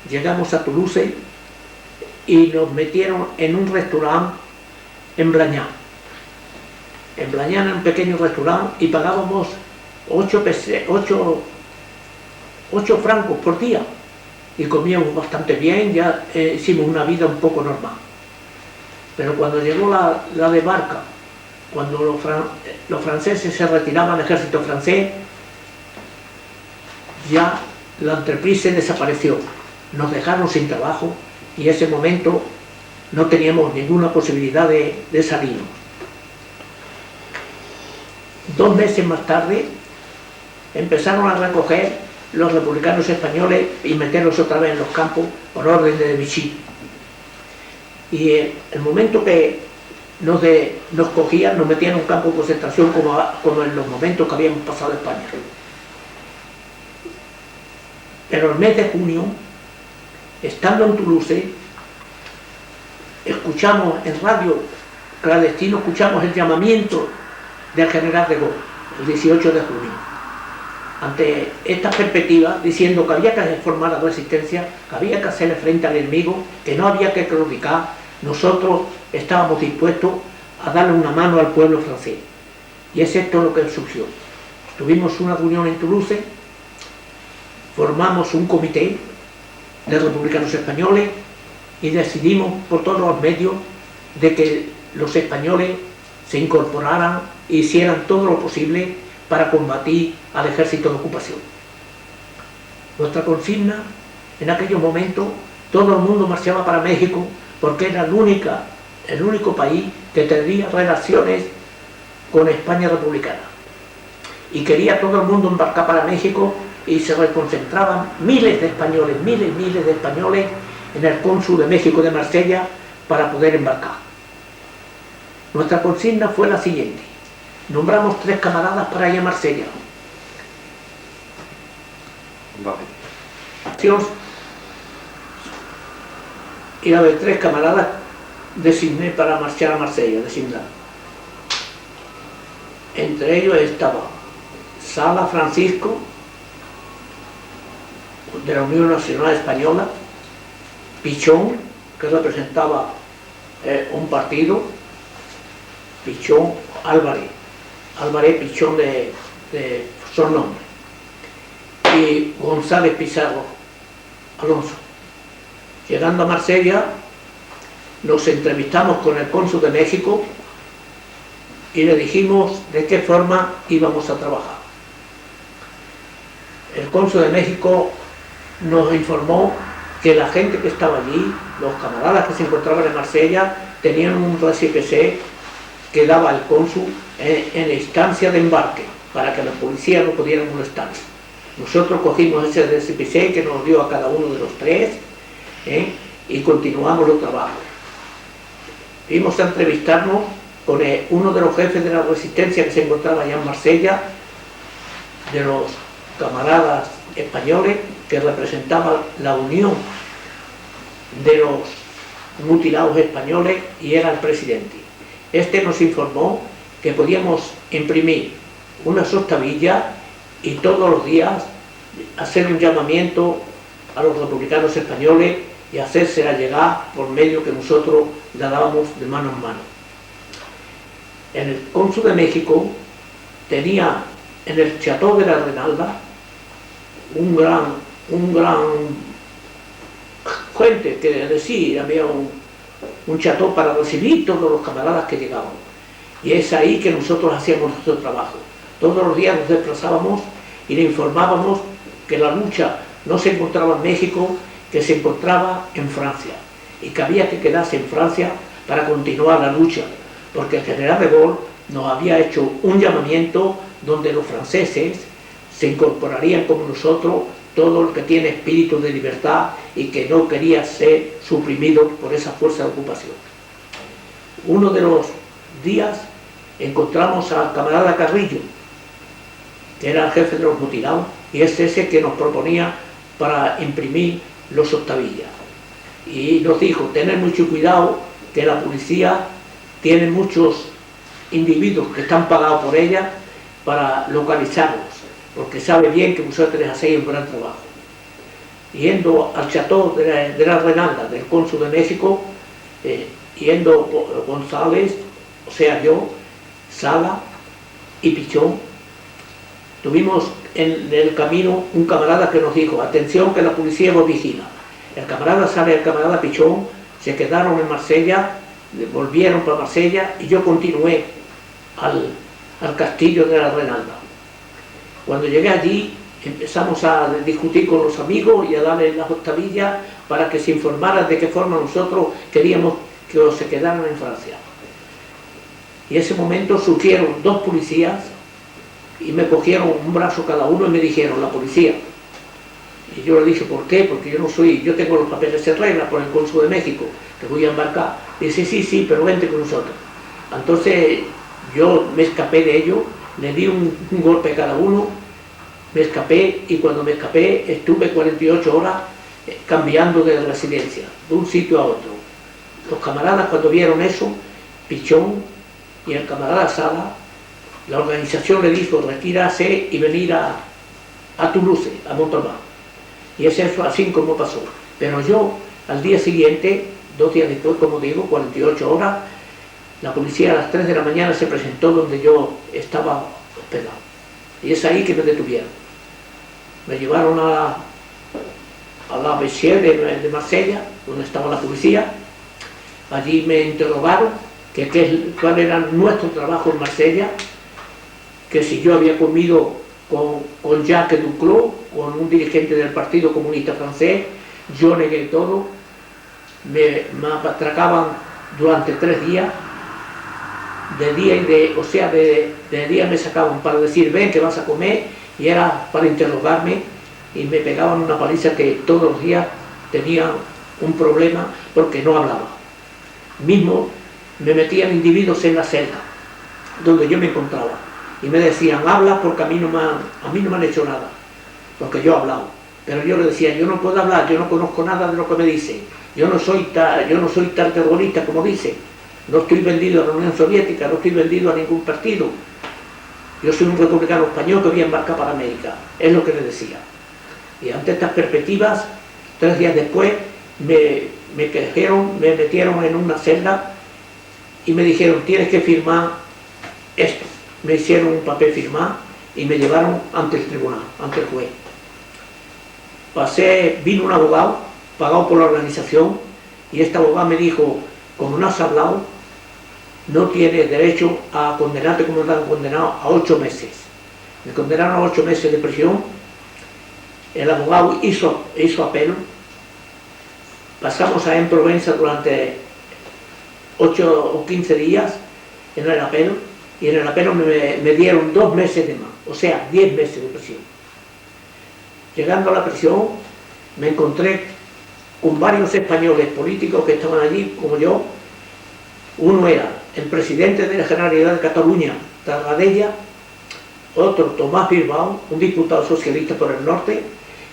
Llegamos a Toulouse y nos metieron en un restaurante en Blañán. En Blañán, en un pequeño restaurante, y pagábamos 8 francos por día, y comíamos bastante bien, ya hicimos una vida un poco normal. Pero cuando llegó la debarca, cuando los franceses se retiraban del ejército francés, ya la entreprise desapareció, nos dejaron sin trabajo y en ese momento no teníamos ninguna posibilidad de salirnos. 2 meses más tarde empezaron a recoger los republicanos españoles y meterlos otra vez en los campos por orden de Vichy. Y el momento que nos cogían, nos metían en un campo de concentración como en los momentos que habíamos pasado en España. Pero el mes de junio, estando en Toulouse, escuchamos en radio clandestino, escuchamos el llamamiento del general de Gaulle, el 18 de junio. Ante esta perspectiva, diciendo que había que formar la resistencia, que había que hacerle frente al enemigo, que no había que claudicar, nosotros estábamos dispuestos a darle una mano al pueblo francés. Y es esto lo que surgió. Tuvimos una reunión en Toulouse, formamos un comité de republicanos españoles y decidimos por todos los medios de que los españoles se incorporaran e hicieran todo lo posible para combatir al ejército de ocupación. Nuestra consigna, en aquellos momentos, todo el mundo marchaba para México porque era el único país que tenía relaciones con España republicana. Y quería todo el mundo embarcar para México y se reconcentraban miles de españoles en el cónsul de México de Marsella para poder embarcar. Nuestra consigna fue la siguiente. Nombramos 3 camaradas para ir a Marsella. Vale. Y a ver, 3 camaradas designé para marchar a Marsella, designar. Entre ellos estaba Sala Francisco, de la Unión Nacional Española, Pichón, que representaba un partido, Pichón Álvarez Pichón de sobrenombre, y González Pizarro Alonso. Llegando a Marsella, nos entrevistamos con el cónsul de México y le dijimos de qué forma íbamos a trabajar. El cónsul de México nos informó que la gente que estaba allí, los camaradas que se encontraban en Marsella, tenían un récipicé que daba el cónsul en la instancia de embarque, para que la policía no pudiera molestar. Nosotros cogimos ese récipicé que nos dio a cada uno de los 3, y continuamos los trabajos. Fuimos a entrevistarnos con uno de los jefes de la resistencia que se encontraba allá en Marsella, de los camaradas españoles que representaban la unión de los mutilados españoles, y era el presidente. Este nos informó que podíamos imprimir una sostabilla y todos los días hacer un llamamiento a los republicanos españoles y hacérsela llegar por medio que nosotros la dábamos de mano en mano. En el cónsul de México tenía en el Chateau de la Renalda un gran gente que decía, había un chateau para recibir todos los camaradas que llegaban, y es ahí que nosotros hacíamos nuestro trabajo. Todos los días nos desplazábamos y le informábamos que la lucha no se encontraba en México, que se encontraba en Francia, y que había que quedarse en Francia para continuar la lucha, porque el general de Gaulle nos había hecho un llamamiento donde los franceses se incorporarían como nosotros, todo el que tiene espíritu de libertad y que no quería ser suprimido por esa fuerza de ocupación. Uno de los días encontramos al camarada Carrillo, que era el jefe de los mutilados, y es ese que nos proponía para imprimir los octavillas. Y nos dijo, tened mucho cuidado, que la policía tiene muchos individuos que están pagados por ella para localizarlos, porque sabe bien que vosotros hacéis un gran trabajo. Yendo al Chateau de la Renalda, del cónsul de México, yendo González, o sea yo, Sala y Pichón, tuvimos en el camino un camarada que nos dijo, atención que la policía os vigila. El camarada Sala y el camarada Pichón se quedaron en Marsella, volvieron para Marsella, y yo continué al castillo de la Renalda. Cuando llegué allí empezamos a discutir con los amigos y a darles las octavillas para que se informaran de qué forma nosotros queríamos que se quedaran en Francia. Y en ese momento surgieron dos policías y me cogieron un brazo cada uno y me dijeron, la policía. Y yo le dije, ¿por qué? Porque yo tengo los papeles en regla por el cónsul de México, que voy a embarcar. Y dice, sí, pero vente con nosotros. Entonces yo me escapé de ellos, le di un golpe a cada uno, me escapé, y cuando me escapé estuve 48 horas cambiando de residencia, de un sitio a otro. Los camaradas, cuando vieron eso, Pichón y el camarada Sala, la organización le dijo retírase y venir a Toulouse, a Montauban. Y es eso así como pasó. Pero yo, al día siguiente, 2 días después, como digo, 48 horas, la policía a las 3 de la mañana se presentó donde yo estaba hospedado. Y es ahí que me detuvieron. Me llevaron a la Bessier de Marsella, donde estaba la policía. Allí me interrogaron cuál era nuestro trabajo en Marsella, que si yo había comido con Jacques Duclos, con un dirigente del Partido Comunista Francés. Yo negué todo, me atracaban durante 3 días, de día me sacaban para decir ven que vas a comer, y era para interrogarme, y me pegaban una paliza que todos los días tenía un problema porque no hablaba. Mismo me metían individuos en la celda donde yo me encontraba y me decían habla porque a mí no me han hecho nada, porque yo he hablado. Pero yo le decía, yo no puedo hablar, yo no conozco nada de lo que me dicen, yo no soy tal terrorista como dicen, no estoy vendido a la Unión Soviética, no estoy vendido a ningún partido, yo soy un republicano español que voy a embarcar para América, es lo que le decía. Y ante estas perspectivas, 3 días después me metieron en una celda y me dijeron tienes que firmar esto. Me hicieron un papel firmar y me llevaron ante el tribunal, ante el juez. Vino un abogado pagado por la organización, y este abogado me dijo, como no has hablado, no tienes derecho a condenarte como me han condenado a 8 meses. Me condenaron a 8 meses de prisión. El abogado hizo apelo. Pasamos a en Provenza durante 8 o 15 días en el apelo, y en el apelo me dieron 2 meses de más, o sea, 10 meses de prisión. Llegando a la prisión me encontré con varios españoles políticos que estaban allí, como yo, Uno era el presidente de la Generalidad de Cataluña, Tarradella, otro Tomás Bilbao, un diputado socialista por el norte,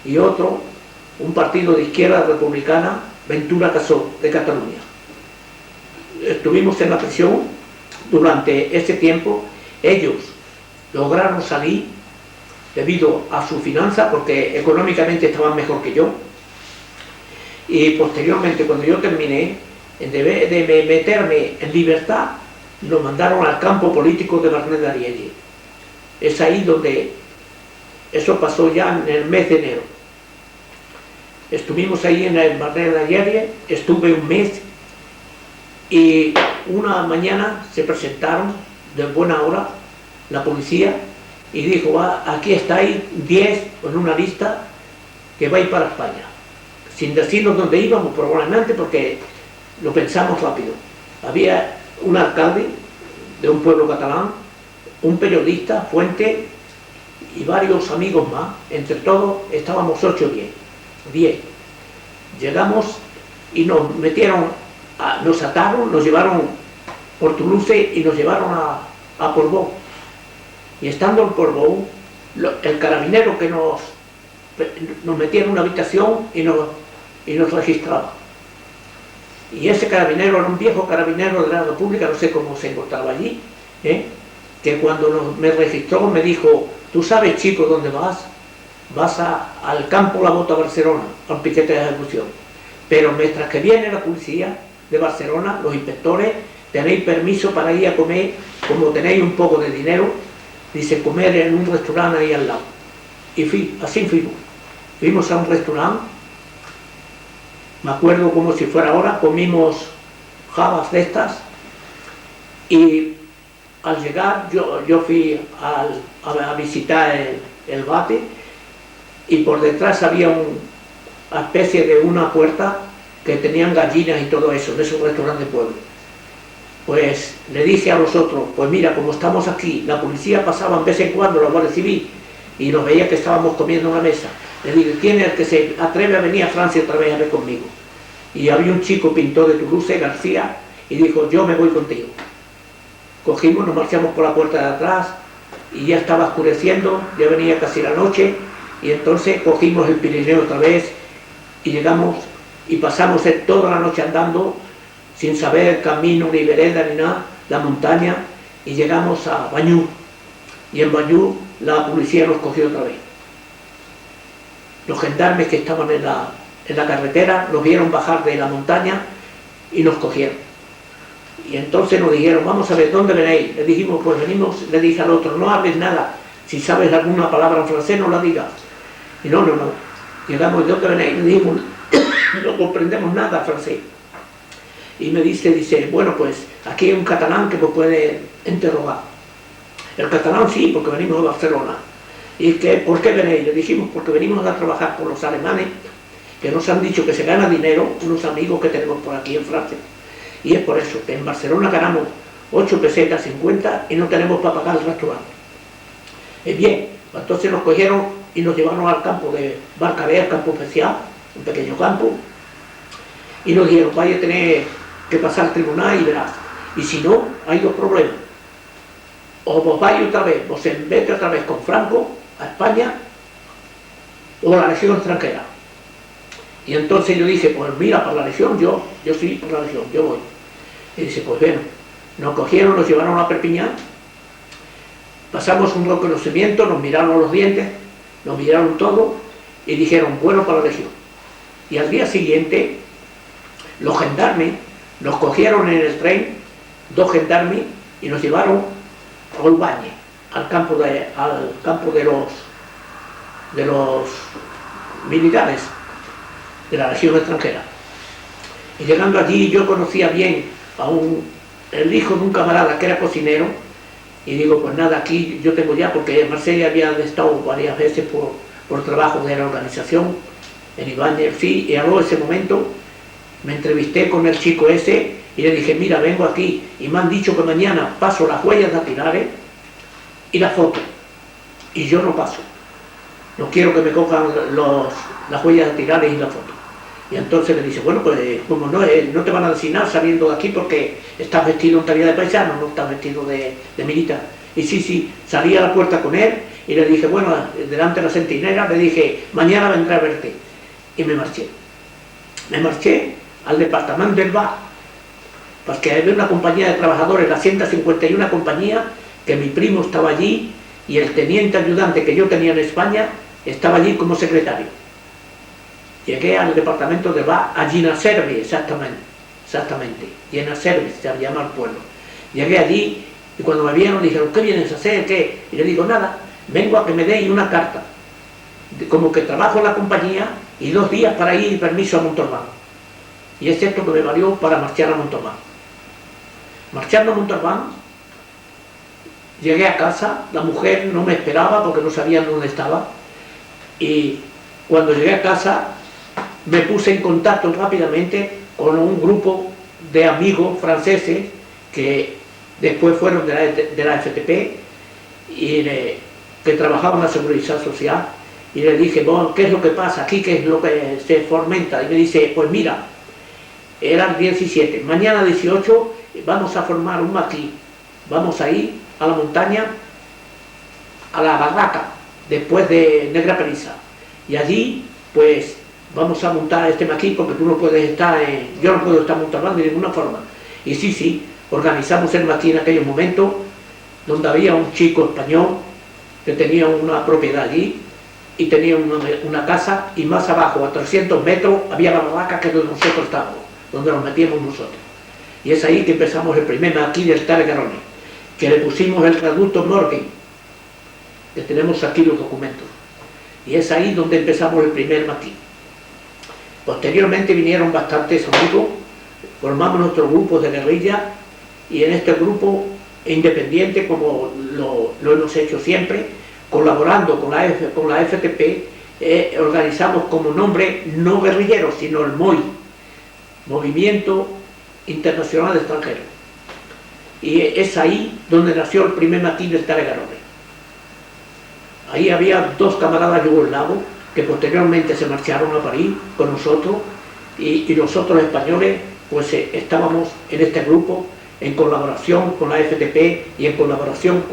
y otro, un partido de izquierda republicana, Ventura Casó, de Cataluña. Estuvimos en la prisión durante ese tiempo. Ellos lograron salir debido a su finanza, porque económicamente estaban mejor que yo, y posteriormente, cuando yo terminé, en vez de meterme en libertad, nos mandaron al campo político de Barnet de Arielle. Es ahí donde eso pasó ya en el mes de enero. Estuvimos ahí en el Barnet de Arielle, estuve un mes, y una mañana se presentaron de buena hora la policía y dijo: aquí estáis 10 en una lista que vais para España, sin decirnos dónde íbamos probablemente, porque lo pensamos rápido. Había un alcalde de un pueblo catalán, un periodista, Fuente, y varios amigos más. Entre todos estábamos 8 o 10. Llegamos y nos metieron, nos ataron, nos llevaron por Toulouse y nos llevaron a Portbou. Y estando en Portbou, el carabinero que nos metía en una habitación y nos registraba. Y ese carabinero era un viejo carabinero de la República, no sé cómo se encontraba allí, que cuando me registró me dijo: tú sabes, chico, ¿dónde vas? Vas al campo La Bota, Barcelona, al piquete de ejecución. Pero mientras que viene la policía de Barcelona, los inspectores, tenéis permiso para ir a comer, como tenéis un poco de dinero, dice, comer en un restaurante ahí al lado. Y así fuimos. Fuimos a un restaurante, me acuerdo como si fuera ahora, comimos jabas de estas, y al llegar yo fui a visitar el bate, y por detrás había una especie de una puerta que tenían gallinas y todo eso, de esos restaurantes de pueblo. Pues le dije a los otros: pues mira, como estamos aquí, la policía pasaba en vez en cuando, la Guardia Civil, y nos veía que estábamos comiendo en la mesa. Le dije: ¿quién es el que se atreve a venir a Francia otra vez a ver conmigo? Y había un chico pintor de Toulouse, García, y dijo: yo me voy contigo. Cogimos, nos marchamos por la puerta de atrás, y ya estaba oscureciendo, ya venía casi la noche, y entonces cogimos el Pirineo otra vez, y llegamos, y pasamos toda la noche andando, sin saber camino, ni vereda, ni nada, la montaña, y llegamos a Bañú. Y en Bañú la policía nos cogió otra vez. Los gendarmes que estaban en la carretera nos vieron bajar de la montaña y nos cogieron. Y entonces nos dijeron: vamos a ver, ¿dónde venéis? Le dijimos: pues venimos. Le dije al otro: no hables nada, si sabes alguna palabra en francés no la digas. Y no. Llegamos: ¿de dónde venéis? Le dijimos: no comprendemos nada francés. Y me dice, bueno, pues aquí hay un catalán que me puede interrogar. El catalán: sí, porque venimos de Barcelona. ¿Y por qué venéis? Le dijimos: porque venimos a trabajar por los alemanes, que nos han dicho que se gana dinero, unos amigos que tenemos por aquí en Francia. Y es por eso que en Barcelona ganamos 8 pesetas 50 y no tenemos para pagar el restaurante. Bien, entonces nos cogieron y nos llevaron al campo de Barcabé, campo especial, un pequeño campo, y nos dijeron: vaya a tener que pasar al tribunal y verás. Y si no, hay 2 problemas. O vos vais otra vez, vos vete otra vez con Franco a España, o a la legión extranjera. Y entonces yo dije: pues mira, para la legión yo sí, por la legión, yo voy. Y dice: pues bueno, nos cogieron, nos llevaron a Perpiñán, pasamos un reconocimiento, nos miraron los dientes, nos miraron todo y dijeron: bueno, para la legión. Y al día siguiente los gendarmes nos cogieron en el tren, 2 gendarmes, y nos llevaron a Olbañe, al campo de los militares de la legión extranjera. Y llegando allí, yo conocía bien el hijo de un camarada que era cocinero, y digo: pues nada, aquí yo tengo ya, porque en Marsella había estado varias veces por trabajo de la organización, en Ibáñez, sí, y luego ese momento me entrevisté con el chico ese y le dije: mira, vengo aquí y me han dicho que mañana paso las huellas dactilares y la foto, y yo no paso, no quiero que me cojan las huellas dactilares y la foto. Y entonces me dice, bueno, pues como no, no te van a designar saliendo de aquí porque estás vestido en calidad de paisano, no estás vestido de militar. Y sí, salí a la puerta con él y le dije, bueno, delante de la centinela, le dije, mañana vendré a verte. Y me marché. Me marché al departamento del Var, porque había una compañía de trabajadores, la 151 compañía, que mi primo estaba allí y el teniente ayudante que yo tenía en España estaba allí como secretario. Llegué al departamento de Var, a Ginaservi, exactamente, Ginaservi se llama el pueblo. Llegué allí y cuando me vieron dijeron, ¿qué vienes a hacer? ¿Qué? Y le digo, nada, vengo a que me deis una carta, como que trabajo en la compañía y 2 días para ir y permiso a Montalbán. Y es esto que me valió para marchar a Montalbán. Marchando a Montalbán, llegué a casa, la mujer no me esperaba porque no sabían dónde estaba, y cuando llegué a casa me puse en contacto rápidamente con un grupo de amigos franceses que después fueron de la FTP y que trabajaban en la Seguridad Social, y le dije, bueno, ¿qué es lo que pasa aquí? ¿Qué es lo que se fomenta? Y me dice, pues mira, era el 17, mañana 18 vamos a formar un maquis, vamos a ir a la montaña, a la barraca, después de Negra Peniza, y allí pues vamos a montar este maquis porque tú no puedes estar yo no puedo estar montando de ninguna forma. Y sí, organizamos el maquis en aquellos momentos, donde había un chico español que tenía una propiedad allí y tenía una casa, y más abajo, a 300 metros, había la barraca que es donde nosotros estábamos, donde nos metíamos nosotros. Y es ahí que empezamos el primer maquis del Targarone, que le pusimos el traducto Morgan, que tenemos aquí los documentos. Y es ahí donde empezamos el primer maquis. Posteriormente vinieron bastantes amigos, formamos nuestro grupo de guerrilla, y en este grupo independiente, como lo hemos hecho siempre, colaborando con la FTP, organizamos como nombre no guerrillero, sino el MOI, Movimiento Internacional de Extranjeros. Y es ahí donde nació el primer maquis del Targarone. Ahí había 2 camaradas yugoslavos que posteriormente se marcharon a París con nosotros, y nosotros españoles pues estábamos en este grupo en colaboración con la FTP y en colaboración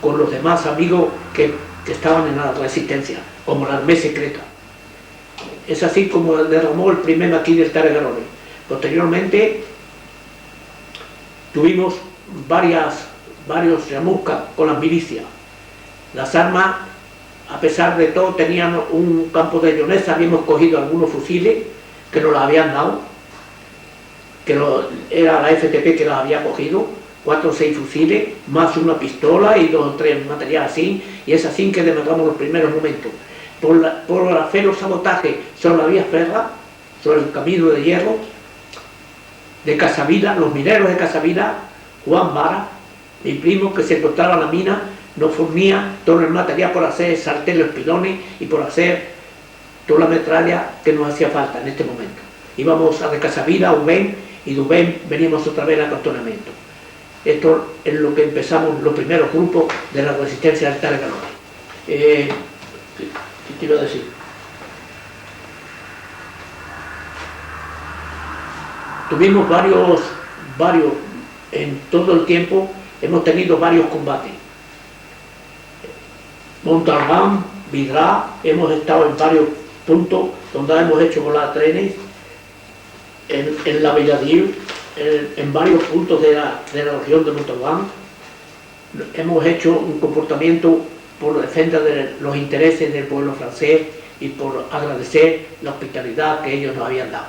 con los demás amigos que estaban en la resistencia, como la Armée Secreta. Es así como derramó el primer maquis del Targarone. Posteriormente tuvimos varios llamuscas con las milicias. Las armas, a pesar de todo, tenían un campo de leonesa, habíamos cogido algunos fusiles que nos los habían dado, que era la FTP que los había cogido, 4 o 6 fusiles, más una pistola y 2 o 3 materiales así, y es así que demostramos los primeros momentos. Por hacer los sabotajes sobre la vía férrea, sobre el camino de hierro, de Casavila, los mineros de Casavila, Juan Vara, mi primo que se encontraba en la mina, nos fornía todo el material por hacer sartenes, pilones y por hacer toda la metralla que nos hacía falta en este momento. Íbamos a de Casavila a Ubén, y de Ubén veníamos otra vez al acantonamiento. Esto es lo que empezamos los primeros grupos de la resistencia del Targarone. ¿Qué te iba a decir? Tuvimos varios, en todo el tiempo hemos tenido varios combates. Montalbán, Vidrà, hemos estado en varios puntos donde hemos hecho volar trenes, en la Villadir, en varios puntos de la región de Montalbán. Hemos hecho un comportamiento por defensa de los intereses del pueblo francés y por agradecer la hospitalidad que ellos nos habían dado.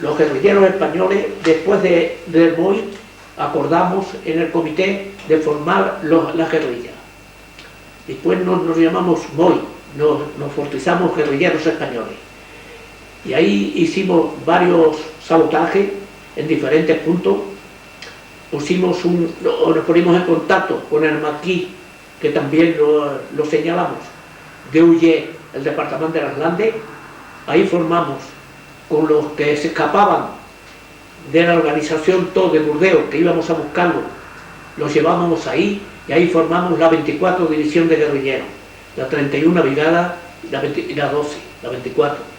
Los guerrilleros españoles, después del MOI, acordamos en el comité de formar las guerrillas. Después nos llamamos MOI, nos fortificamos guerrilleros españoles. Y ahí hicimos varios sabotajes en diferentes puntos. Nos ponimos en contacto con el maquis, que también lo señalamos, de Ullé, el departamento de las Landes. Ahí formamos con los que se escapaban de la organización todo de Burdeos, que íbamos a buscarlos, los llevábamos ahí, y ahí formamos la 24 División de Guerrilleros, la 31 Brigada y la 12, la 24.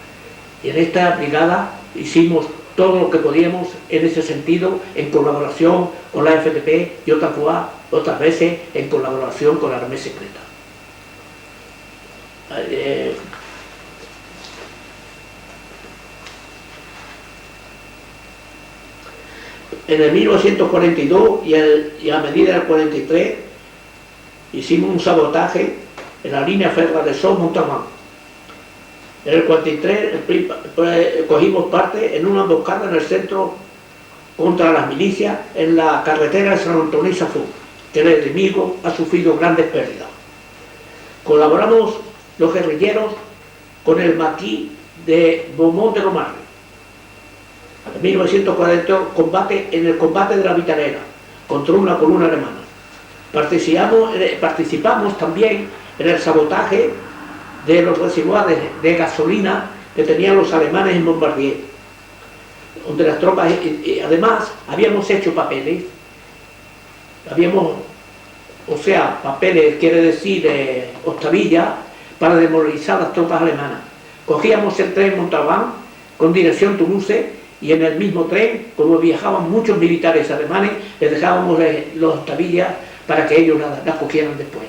Y en esta brigada hicimos todo lo que podíamos en ese sentido, en colaboración con la FDP y otras veces en colaboración con la Armée Secreta. En el 1942 y a medida del 43 hicimos un sabotaje en la línea férrea de Sons-Montalbán. En el 43 cogimos parte en una emboscada en el centro contra las milicias en la carretera de San Antonio y Safú, que el enemigo ha sufrido grandes pérdidas. Colaboramos los guerrilleros con el maquis de Beaumont de Lomarre. En 1940 en el combate de la Vitanera contra una columna alemana. Participamos también en el sabotaje de los residuos de gasolina que tenían los alemanes en Bombardier, donde las tropas, además habíamos hecho papeles, papeles quiere decir octavilla, para desmovilizar las tropas alemanas. Cogíamos el tren Montalbán con dirección Toulouse y en el mismo tren, como viajaban muchos militares alemanes, les dejábamos los octavillas para que ellos las cogieran después.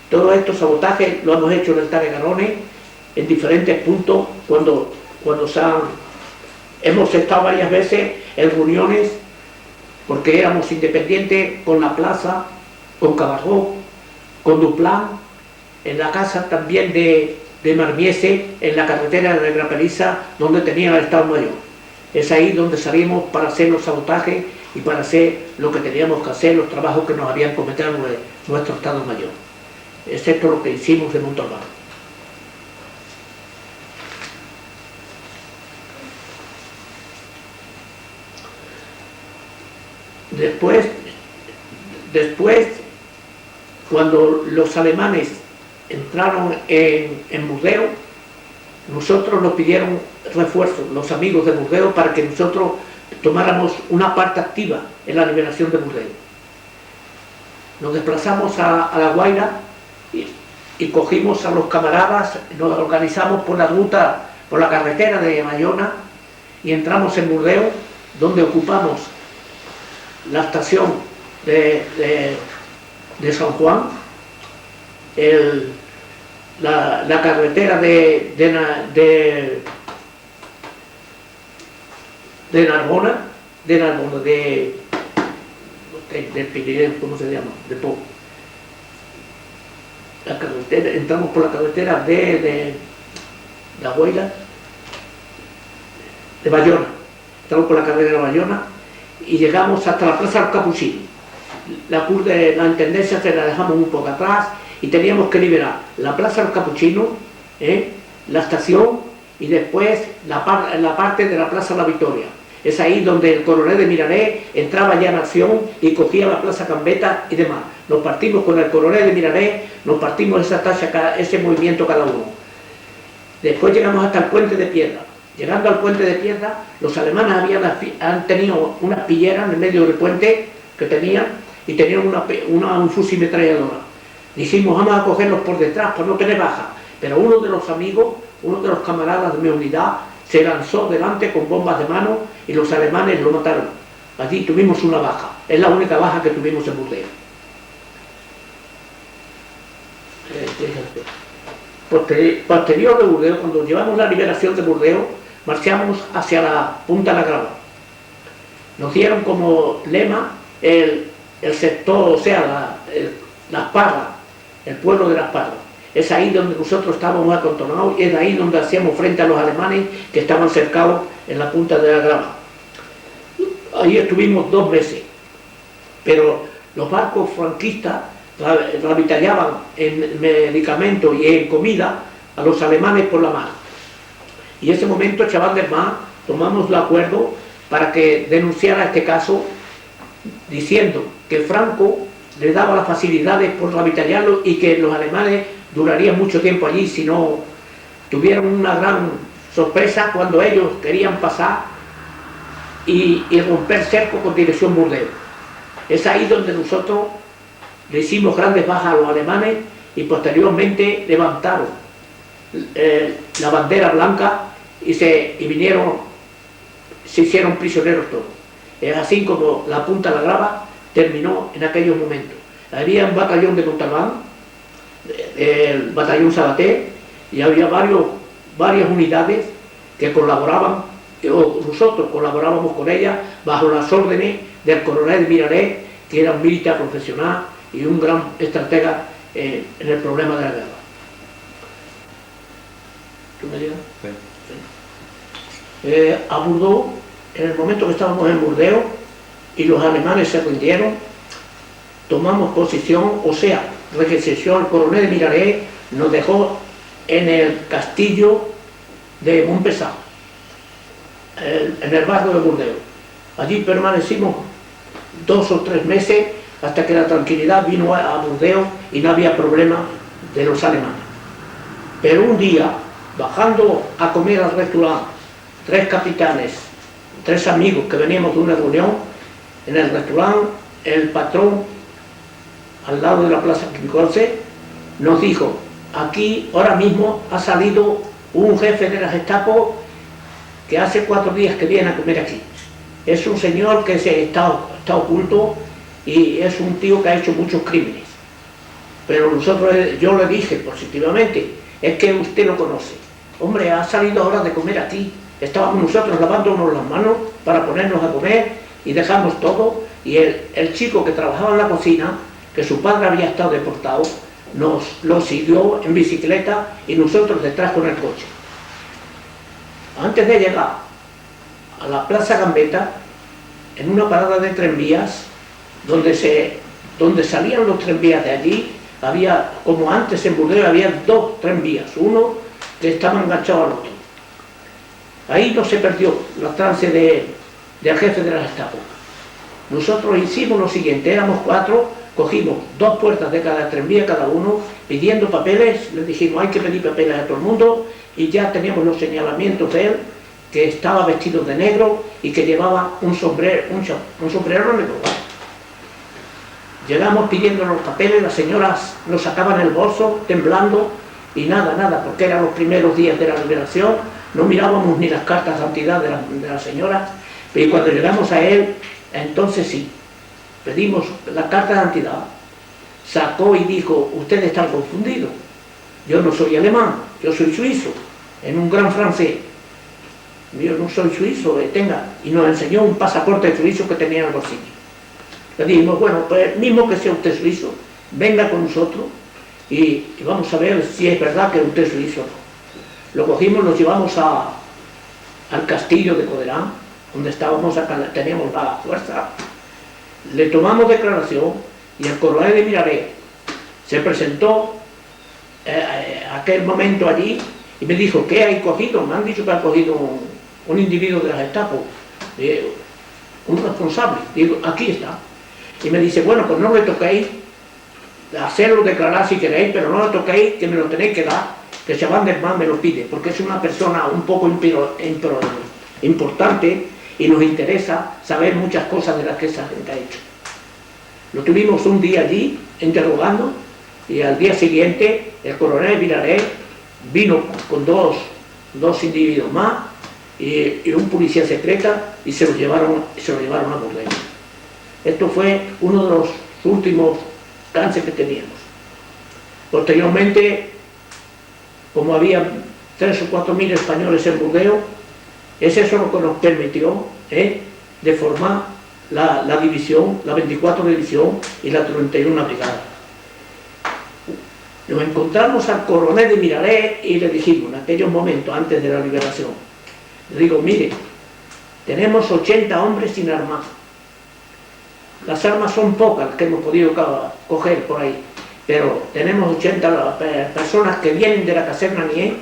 Todos estos sabotajes lo hemos hecho en el Tarre-Garonne, en diferentes puntos, hemos estado varias veces en reuniones, porque éramos independientes con la plaza, con Cabarró, con Duplan, en la casa también de Marmiese, en la carretera de Grapeliza, donde tenía el Estado Mayor. Es ahí donde salimos para hacer los sabotajes y para hacer lo que teníamos que hacer, los trabajos que nos habían cometido nuestro Estado Mayor. Excepto lo que hicimos en Montalbán. Después, cuando los alemanes entraron en Burdeos, nosotros nos pidieron refuerzos, los amigos de Burdeos, para que nosotros tomáramos una parte activa en la liberación de Burdeos. Nos desplazamos a La Guaira y cogimos a los camaradas, nos organizamos por la ruta, por la carretera de Bayona y entramos en Burdeos, donde ocupamos la estación de San Juan, la carretera de Narbona, del Pirineo, ¿cómo se llama? De Pau. La carretera, entramos por la carretera de La Guaira, de Bayona. Entramos por la carretera de Bayona y llegamos hasta la Plaza del Capuchino. La intendencia se la dejamos un poco atrás y teníamos que liberar la Plaza del Capuchino, la estación y después la parte de la Plaza de la Victoria. Es ahí donde el coronel de Miraré entraba ya en acción y cogía la Plaza Gambetta y demás. Nos partimos con el coronel de Miraré, nos partimos esa tacha, ese movimiento cada uno. Después llegamos hasta el Puente de Piedra. Llegando al Puente de Piedra, los alemanes han tenido unas pilleras en el medio del puente que tenían y tenían un fusimetralladora. Dijimos, vamos a cogerlos por detrás para no tener baja. Pero uno de los amigos, uno de los camaradas de mi unidad, se lanzó delante con bombas de mano y los alemanes lo mataron. Allí tuvimos una baja. Es la única baja que tuvimos en Burdeos. Posterior de Burdeos, cuando llevamos la liberación de Burdeos, marchamos hacia la Punta de la Grava. Nos dieron como lema el sector, o sea, Las Parras, el pueblo de Las Parras. Es ahí donde nosotros estábamos acontonados y es ahí donde hacíamos frente a los alemanes que estaban cercados en la Punta de la Grava. Ahí estuvimos 2 meses, pero los barcos franquistas ravitallaban en medicamentos y en comida a los alemanes por la mar. Y en ese momento Chaban del Mar tomamos el acuerdo para que denunciara este caso, diciendo que Franco le daba las facilidades por ravitallarlo y que los alemanes durarían mucho tiempo allí si no tuvieron una gran sorpresa cuando ellos querían pasar y romper cerco con dirección Burdeos. Es ahí donde nosotros le hicimos grandes bajas a los alemanes y posteriormente levantaron la bandera blanca y vinieron, se hicieron prisioneros todos. Es así como la Punta de la Grava terminó en aquellos momentos. Había un batallón de Montalbán, el batallón Sabater, y había varias unidades que colaboraban, o nosotros colaborábamos con ellas bajo las órdenes del coronel Miraret, que era un militar profesional y un gran estratega en el problema de la guerra. ¿Tú me digas? Sí. A Bordeaux, en el momento que estábamos en Burdeos y los alemanes se rindieron, tomamos posición, o sea, requisición el coronel Miraret, nos dejó en el castillo de Montpesat, en el barrio de Burdeos. Allí permanecimos 2 o 3 meses hasta que la tranquilidad vino a Burdeos y no había problema de los alemanes. Pero un día, bajando a comer al restaurante, 3 capitanes, 3 amigos que veníamos de una reunión, en el restaurante, el patrón, al lado de la plaza Quincorce, nos dijo: aquí ahora mismo ha salido un jefe de la Gestapo que hace 4 días que viene a comer aquí. Es un señor que está oculto y es un tío que ha hecho muchos crímenes. Pero yo le dije positivamente: es que usted lo conoce. Hombre, ha salido ahora de comer aquí. Estábamos nosotros lavándonos las manos para ponernos a comer y dejamos todo. Y el chico que trabajaba en la cocina, que su padre había estado deportado, nos lo siguió en bicicleta y nosotros detrás con el coche. Antes de llegar a la Plaza Gambetta, en una parada de tranvías, donde salían los tranvías de allí, había, como antes en Burdeos, había 2 tranvías, uno que estaba enganchado al otro. Ahí no se perdió la trance del jefe de la Gestapo. Nosotros hicimos lo siguiente: éramos 4, cogimos 2 puertas de cada tranvía cada uno, pidiendo papeles, les dijimos: hay que pedir papeles a todo el mundo, y ya teníamos los señalamientos de él, que estaba vestido de negro y que llevaba un sombrero negro. Llegamos pidiendo los papeles, las señoras nos sacaban el bolso temblando y nada, porque eran los primeros días de la liberación, no mirábamos ni las cartas de identidad de las señoras, pero cuando llegamos a él, entonces sí, pedimos la carta de identidad, sacó y dijo: ustedes están confundidos, yo no soy alemán, yo soy suizo, en un gran francés. Yo no soy suizo, tenga, y nos enseñó un pasaporte suizo que tenía en el bolsillo. Le dijimos: bueno, pues mismo que sea usted suizo, venga con nosotros y vamos a ver si es verdad que usted es suizo o no. Lo cogimos, lo llevamos al castillo de Coderán, donde estábamos, acá teníamos la fuerza. Le tomamos declaración y el coronel de Miraret se presentó aquel momento allí y me dijo: ¿qué hay cogido? Me han dicho que ha cogido un individuo de la Gestapo, un responsable. Digo: aquí está. Y me dice: bueno, pues no le toquéis hacerlo, declarar si queréis, pero no le toquéis, que me lo tenéis que dar, que Chaban del Mar me lo pide, porque es una persona un poco importante y nos interesa saber muchas cosas de las que esa gente ha hecho. Lo tuvimos un día allí interrogando y al día siguiente el coronel Miraret vino con dos individuos más y un policía secreta y se lo llevaron a Burdeos. Esto fue uno de los últimos cances que teníamos. Posteriormente, como había 3 o 4 mil españoles en Burdeos, es eso lo que nos permitió de formar la división, la 24 división y la 31 brigada. Nos encontramos al coronel de Miraret y le dijimos, en aquellos momentos antes de la liberación, le digo: mire, tenemos 80 hombres sin armas. Las armas son pocas que hemos podido coger por ahí, pero tenemos 80 personas que vienen de la caserna Nié,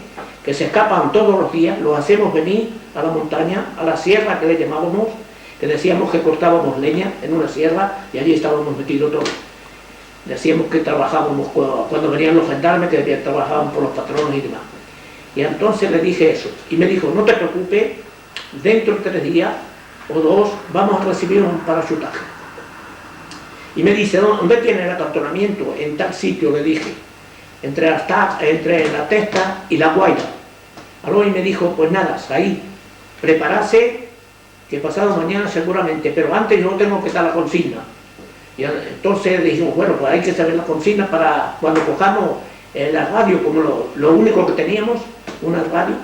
que se escapan todos los días, los hacemos venir a la montaña, a la sierra que le llamábamos, que decíamos que cortábamos leña en una sierra y allí estábamos metidos todos. Decíamos que trabajábamos cuando venían los gendarmes, que trabajaban por los patronos y demás. Y entonces le dije eso, y me dijo: no te preocupes, dentro de 3 días o 2 vamos a recibir un parachutaje. Y me dice: ¿dónde tiene el acantonamiento? En tal sitio, le dije, entre la Testa y la Guaira. Aló, y me dijo, pues nada, ahí, prepararse, que pasado mañana seguramente, pero antes yo tengo que dar la consigna. Y entonces dijimos, bueno, pues hay que saber la consigna para cuando cojamos la radio, como lo único que teníamos, una radio,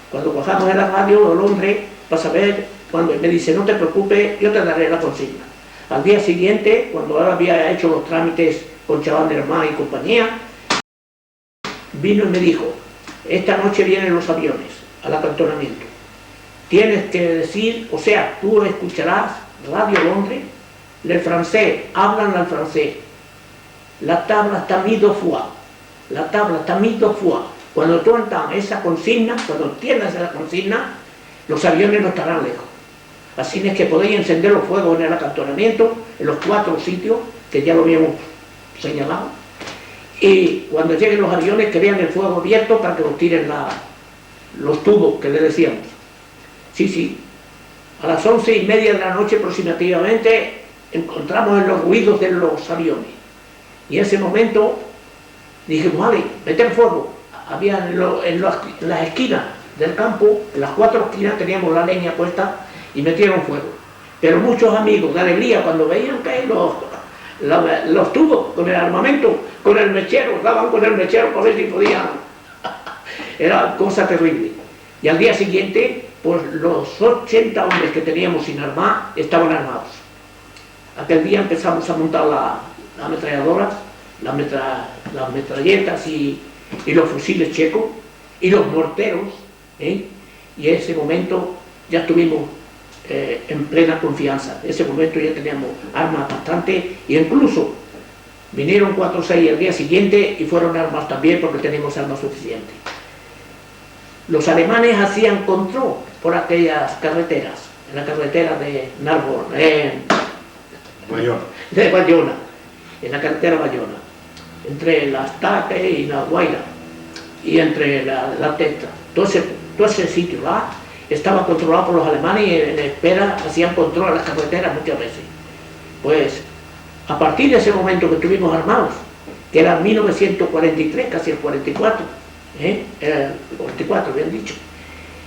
cuando cojamos la radio de Londres, para saber, cuando me dice, no te preocupes, yo te daré la consigna. Al día siguiente, cuando ahora había hecho los trámites con Chaval de Hermán y compañía, vino y me dijo, esta noche vienen los aviones al acantonamiento. Tienes que decir, o sea, tú escucharás Radio Londres, el francés, hablan al francés. La tabla está mis deux fois. La tabla está mis deux fois. Cuando tú entras esa consigna, cuando entiendas esa consigna, los aviones no estarán lejos. Así es que podéis encender los fuegos en el acantonamiento, en los 4 sitios, que ya lo habíamos señalado. Y cuando lleguen los aviones, que vean el fuego abierto para que los tiren los tubos que le decíamos. Sí, sí. A las 11:30 de la noche aproximadamente encontramos en los ruidos de los aviones. Y en ese momento dijimos, vale, meter fuego. Había en las esquinas del campo, en las 4 esquinas teníamos la leña puesta y metieron fuego. Pero muchos amigos de alegría cuando veían que los tubos con el armamento, con el mechero, daban con el mechero para ver si podían. Era cosa terrible. Y al día siguiente, pues los 80 hombres que teníamos sin armar estaban armados. Aquel día empezamos a montar las ametralladoras, las metralletas y los fusiles checos y los morteros, ¿eh? Y en ese momento ya estuvimos en plena confianza. En ese momento ya teníamos armas bastante, e incluso vinieron 4 o 6 al día siguiente y fueron armas también porque teníamos armas suficientes. Los alemanes hacían control por aquellas carreteras, en la carretera de Narbonne, de Bayona, en la carretera Bayona, entre las Taques y la Guaira, y entre la Tetra. Todo ese sitio lá estaba controlado por los alemanes y en espera hacían control a las carreteras muchas veces. Pues a partir de ese momento que estuvimos armados, que era 1943, casi el 44, era el 44, bien dicho,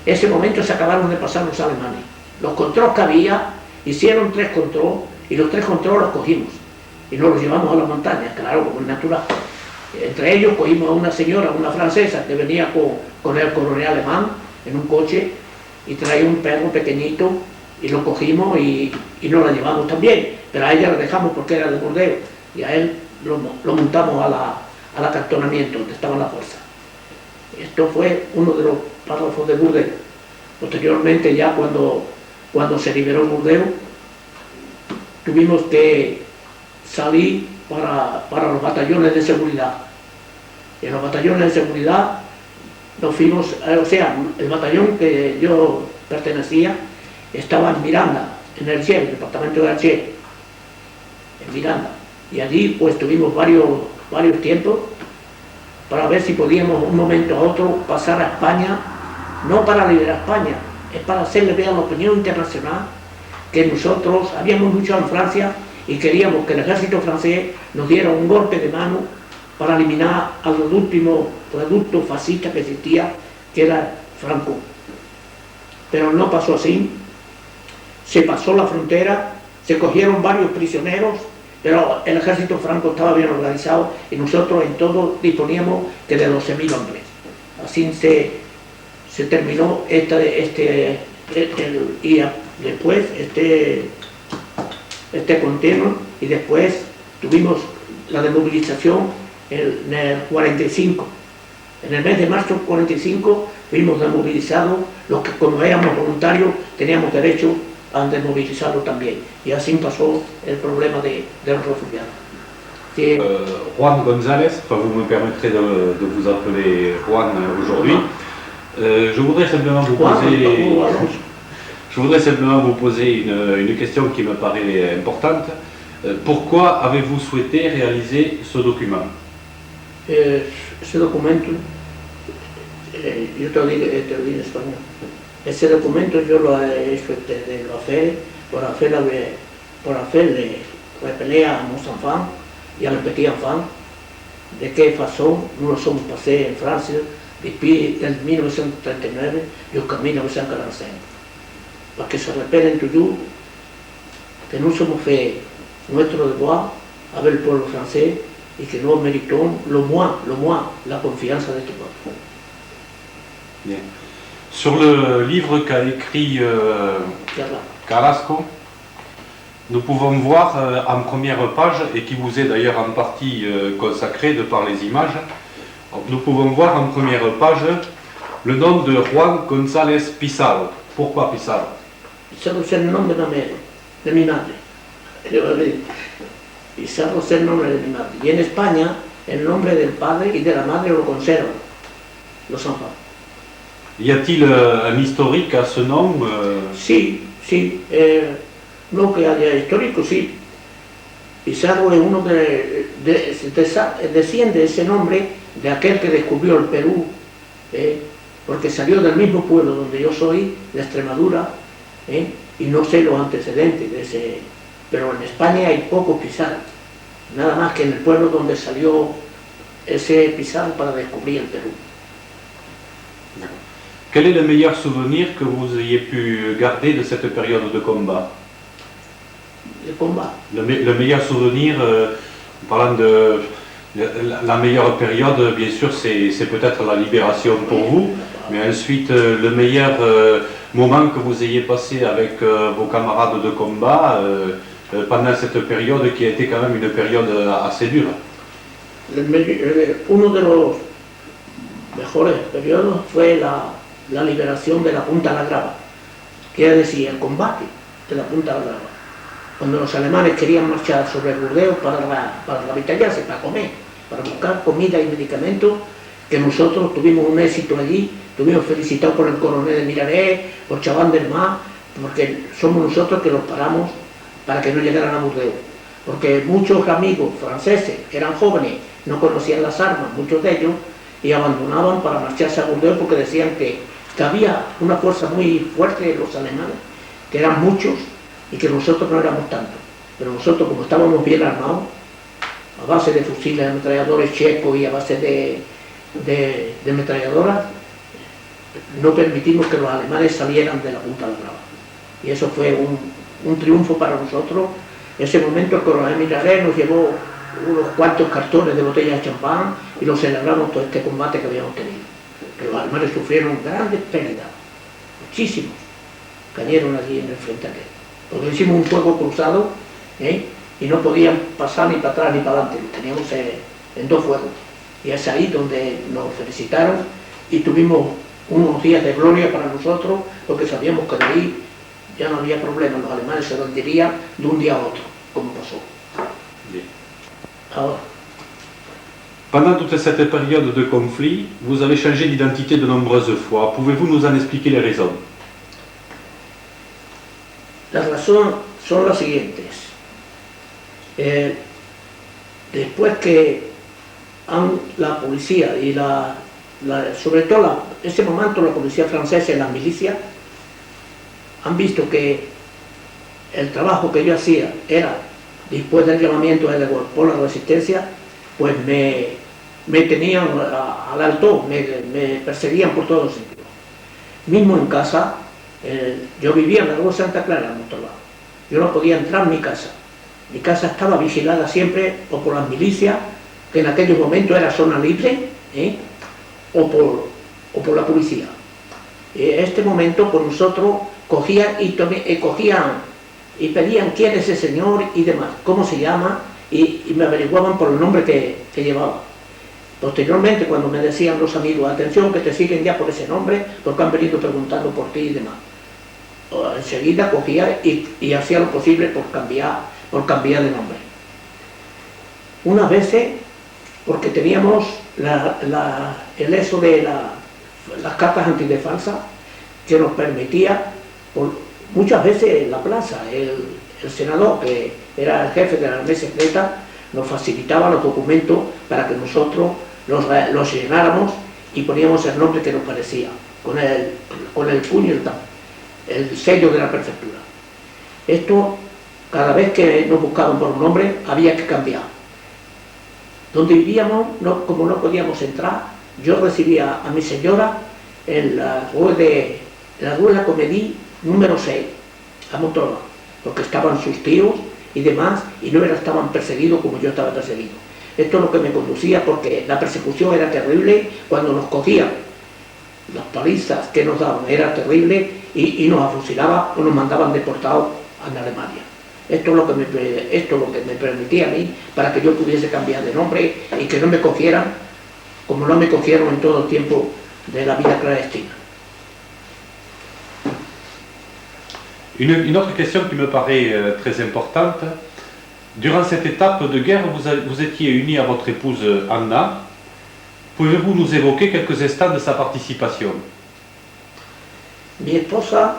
ese momento se acabaron de pasar los alemanes. Los controles que había, hicieron 3 controles y los 3 controles los cogimos y nos los llevamos a la montaña, claro, como es natural. Entre ellos cogimos a una señora, una francesa, que venía con el coronel alemán en un coche y traía un perro pequeñito y lo cogimos y nos la llevamos también, pero a ella la dejamos porque era de Burdeos y a él lo montamos al acantonamiento donde estaba la fuerza. Esto fue uno de los párrafos de Burdeos. Posteriormente, ya cuando se liberó Burdeos, tuvimos que salir para los batallones de seguridad. En los batallones de seguridad nos fuimos, o sea, el batallón que yo pertenecía estaba en Miranda, en el Alger, el departamento de Alger, en Miranda. Y allí pues tuvimos varios tiempos para ver si podíamos un momento a otro pasar a España, no para liberar España, es para hacerle ver a la opinión internacional que nosotros habíamos luchado en Francia y queríamos que el ejército francés nos diera un golpe de mano para eliminar al último producto fascista que existía, que era Franco. Pero no pasó así, se pasó la frontera, se cogieron varios prisioneros, pero el ejército franco estaba bien organizado y nosotros en todo disponíamos que de 12.000 hombres. Así se terminó y después este continuo, y después tuvimos la desmovilización en el 45. En el mes de marzo del 45 fuimos desmovilizados, los que como éramos voluntarios teníamos derecho a desmovilizarlo también, y así pasó el problema de los refugiados. Juan González, enfin vous me permettrez de vous appeler Juan aujourd'hui. Je voudrais simplement vous poser une question qui me paraît importante. Pourquoi avez-vous souhaité réaliser ce document? Ese documento, yo te lo digo en español. Ese documento yo lo he hecho pour hacer repeler à nos enfants et à les petits enfants de quelle façon nous nous sommes passés en France Depuis el 1939 jusqu'en 1945. Parce que se rappellent toujours que nous sommes fait notre devoir avec le peuple français et que nous méritons le moins, la confiance de tout le monde. Bien. Sur le livre qu'a écrit Carrasco, nous pouvons voir en première page, et qui vous est d'ailleurs en partie consacré de par les images, nous pouvons voir en première page le nom de Juan González Pizarro. Pourquoi Pizarro? Pizarro es el nombre de mi madre. Pizarro es el nombre de mi madre. Y en España el nombre del padre y de la madre lo conservan los enfants. Y a-t-il un historique à ce nom Sí. No que haya histórico, sí. Pizarro es uno desciende ese nombre de aquel que descubrió el Perú, porque salió del mismo pueblo donde yo soy, de Extremadura, y no sé los antecedentes de ese, pero en España hay pocos Pizarro, nada más que en el pueblo donde salió ese Pizarro para descubrir el Perú. Quel est le meilleur souvenir que vous ayez pu garder de cette période de combat? De combat. Le meilleur souvenir, parlant de la meilleure période, bien sûr, c'est peut-être la libération pour vous, mais ensuite, le meilleur moment que vous ayez passé avec vos camarades de combat pendant cette période qui a été quand même une période assez dure. Uno de los mejores periodos fue la liberación de la Punta La Grava, quiere decir el combate de la Punta La Grava. Cuando los alemanes querían marchar sobre Burdeos para avitallarse, para comer, para buscar comida y medicamentos, que nosotros tuvimos un éxito allí, tuvimos felicitados por el coronel de Miraret, por Chaban del Mar, porque somos nosotros que los paramos para que no llegaran a Burdeos. Porque muchos amigos franceses eran jóvenes, no conocían las armas, muchos de ellos, y abandonaban para marcharse a Burdeos porque decían que había una fuerza muy fuerte de los alemanes, que eran muchos, y que nosotros no éramos tantos, pero nosotros, como estábamos bien armados, a base de fusiles, ametralladores checos y a base de ametralladoras, no permitimos que los alemanes salieran de la Punta de la Grava. Y eso fue un triunfo para nosotros. En ese momento el coronel Miraret nos llevó unos cuantos cartones de botellas de champán y lo celebramos todo este combate que habíamos tenido. Pero los alemanes sufrieron grandes pérdidas, muchísimos, cayeron allí en el frente aquel. Porque hicimos un fuego cruzado y no podían pasar ni para atrás ni para adelante, teníamos en dos fuegos. Y es ahí donde nos felicitaron y tuvimos unos días de gloria para nosotros, porque sabíamos que de ahí ya no había problema, los alemanes se rendirían de un día a otro, como pasó. Bien. Ahora. Pendant toute cette période de conflit, vous avez changé d'identité de nombreuses fois. Pouvez-vous nous en expliquer les raisons? Las razones son las siguientes. Después que la policía y sobre todo en ese momento la policía francesa y las milicias han visto que el trabajo que yo hacía era, después del llamamiento de por la resistencia, pues me tenían al alto, me perseguían por todos los sitios. Mismo en casa, yo vivía en la Rua Santa Clara, en Montolá. Yo no podía entrar en mi casa. Mi casa estaba vigilada siempre o por las milicias, que en aquellos momentos era zona libre, o por la policía. En este momento, pues nosotros cogían y pedían quién es ese señor y demás, cómo se llama, y me averiguaban por el nombre que llevaba. Posteriormente, cuando me decían los amigos, atención, que te siguen ya por ese nombre, porque han venido preguntando por ti y demás, enseguida cogía y hacía lo posible por cambiar de nombre. Unas veces, porque teníamos el eso de las cartas antidefensa, que nos permitía, muchas veces en la plaza, el senador, que era el jefe de la armée secreta, nos facilitaba los documentos para que nosotros los llenáramos y poníamos el nombre que nos parecía, con el puño y el sello de la prefectura. Esto, cada vez que nos buscaban por un nombre, había que cambiar. Donde vivíamos, como no podíamos entrar, yo recibía a mi señora en la rue de la Comédie número 6, a Montauban, porque estaban sus tíos y demás, y no estaban perseguidos como yo estaba perseguido. Esto es lo que me conducía, porque la persecución era terrible. Cuando nos cogían, las palizas que nos daban era terrible, y nos afusilaban o nos mandaban deportados a Alemania. Esto es lo que me permitía a mí, para que yo pudiese cambiar de nombre y que no me cogieran como no me cogieron en todo el tiempo de la vida clandestina. Une autre question qui me paraît très importante. Durant cette étape de guerre, vous étiez uni à votre épouse Anna. Pouvez-vous nous évoquer quelques instants de sa participation? Mi esposa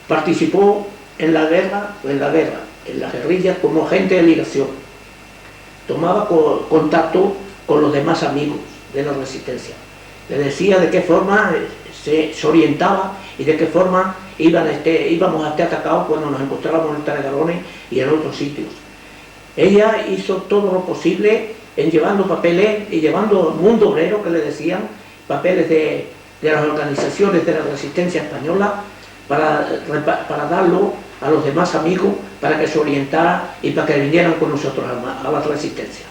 participó en la guerrilla como agente de ligación. Tomaba contacto con los demás amigos de la resistencia. Le decía de qué forma se orientaba y de qué forma íbamos a estar atacados cuando nos encontrábamos en Taregarones y en otros sitios. Ella hizo todo lo posible en llevando papeles y llevando al mundo obrero, que le decían, papeles de las organizaciones de la resistencia española para darlo a los demás amigos para que se orientaran y para que vinieran con nosotros a la resistencia.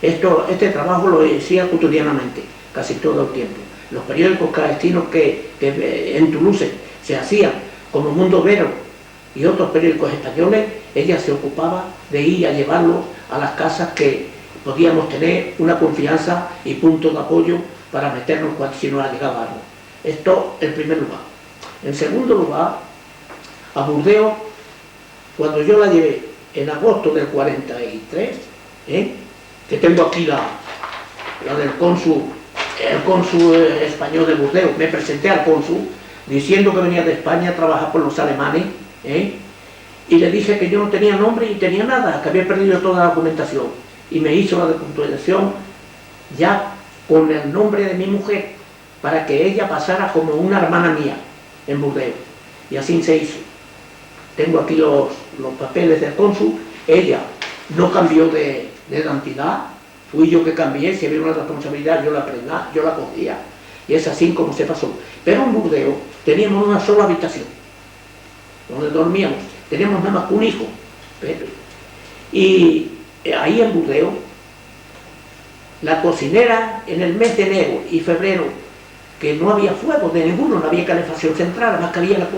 Este trabajo lo hacía cotidianamente, casi todo el tiempo. Los periódicos clandestinos que en Toulouse se hacían, como Mundo Obrero y otros periódicos españoles, ella se ocupaba de ir a llevarlos a las casas que podíamos tener una confianza y punto de apoyo para meternos si nos llegaba algo. Esto en primer lugar. En segundo lugar, a Burdeos, cuando yo la llevé en agosto del 43, que tengo aquí la del cónsul, el cónsul español de Burdeos, me presenté al cónsul diciendo que venía de España a trabajar por los alemanes, y le dije que yo no tenía nombre y tenía nada, que había perdido toda la documentación, y me hizo la documentación ya con el nombre de mi mujer, para que ella pasara como una hermana mía en Burdeos, y así se hizo. Tengo aquí los papeles del cónsul. Ella no cambió de identidad, fui yo que cambié. Si había una responsabilidad yo la cogía, y es así como se pasó. Pero en Burdeos teníamos una sola habitación donde dormíamos, teníamos nada más un hijo, Pepe. Y ahí en Burdeos, la cocinera, en el mes de enero y febrero, que no había fuego de ninguno, no había calefacción central, además que había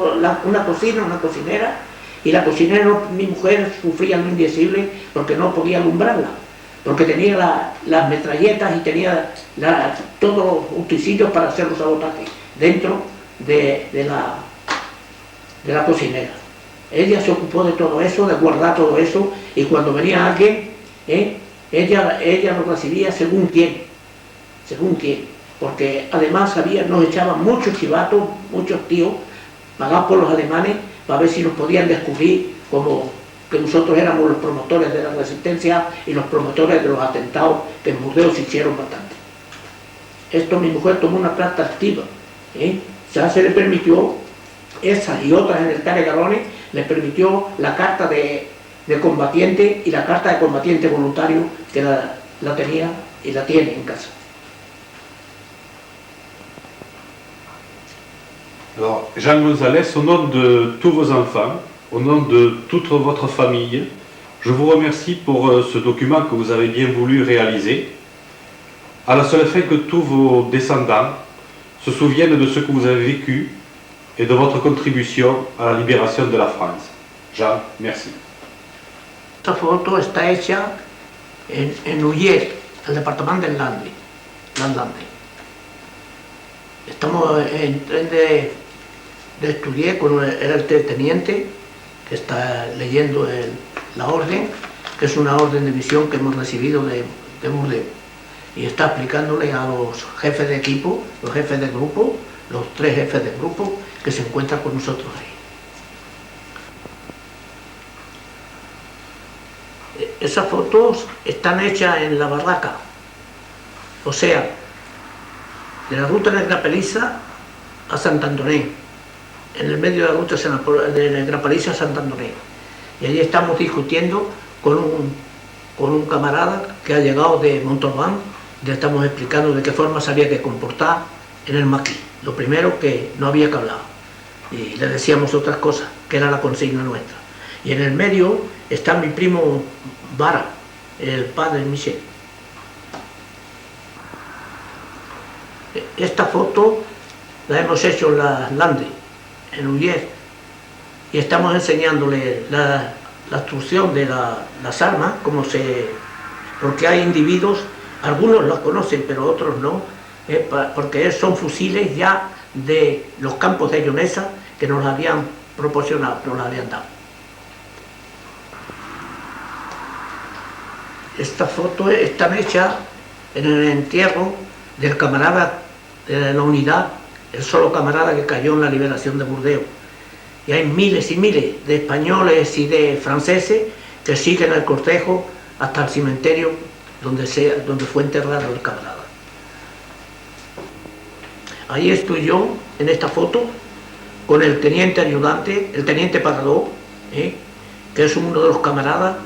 una cocinera, y la cocinera, mi mujer, sufría lo indecible porque no podía alumbrarla, porque tenía las metralletas y tenía todos los utensilios para hacer los sabotajes dentro de la cocinera. Ella se ocupó de todo eso, de guardar todo eso, y cuando venía alguien, ella lo recibía según quién, porque además nos echaban muchos chivatos, muchos tíos, pagados por los alemanes, para ver si nos podían descubrir como que nosotros éramos los promotores de la resistencia y los promotores de los atentados que en Burdeos se hicieron bastante. Esto mi mujer tomó una carta activa, ya se le permitió, esa y otras en el Taregarones, le permitió la carta de combatiente y la carta de combatiente voluntario, que la tenía y la tiene en casa. Alors, Jean Gonzalez, au nom de tous vos enfants, au nom de toute votre famille, je vous remercie pour ce document que vous avez bien voulu réaliser, à la seule fin que tous vos descendants se souviennent de ce que vous avez vécu et de votre contribution à la libération de la France. Jean, merci. Esta foto está hecha en Uyes, el departamento del Landry. Estamos en tren de estudiar con el teniente que está leyendo la orden, que es una orden de misión que hemos recibido de Burdeos, y está explicándole a los jefes de equipo, los jefes de grupo, los 3 jefes de grupo que se encuentran con nosotros ahí. Esas fotos están hechas en la barraca, o sea, de la ruta de Grapeliza a Sant Antoní, en el medio de la ruta de Grapeliza a Sant Antoní. Y allí estamos discutiendo con un camarada que ha llegado de Montauban, le estamos explicando de qué forma se había que comportar en el maquis. Lo primero, que no había que hablar, y le decíamos otras cosas, que era la consigna nuestra. Y en el medio está mi primo Vara, el padre Michel. Esta foto la hemos hecho en la Lande, en Uller, y estamos enseñándole la instrucción de las armas, porque hay individuos, algunos las conocen pero otros no, porque son fusiles ya de los campos de Llonesa que nos habían proporcionado, nos la habían dado. Estas fotos están hechas en el entierro del camarada de la unidad, el solo camarada que cayó en la liberación de Burdeos. Y hay miles y miles de españoles y de franceses que siguen el cortejo hasta el cementerio donde fue enterrado el camarada. Ahí estoy yo, en esta foto, con el teniente ayudante, el teniente Paradó, que es uno de los camaradas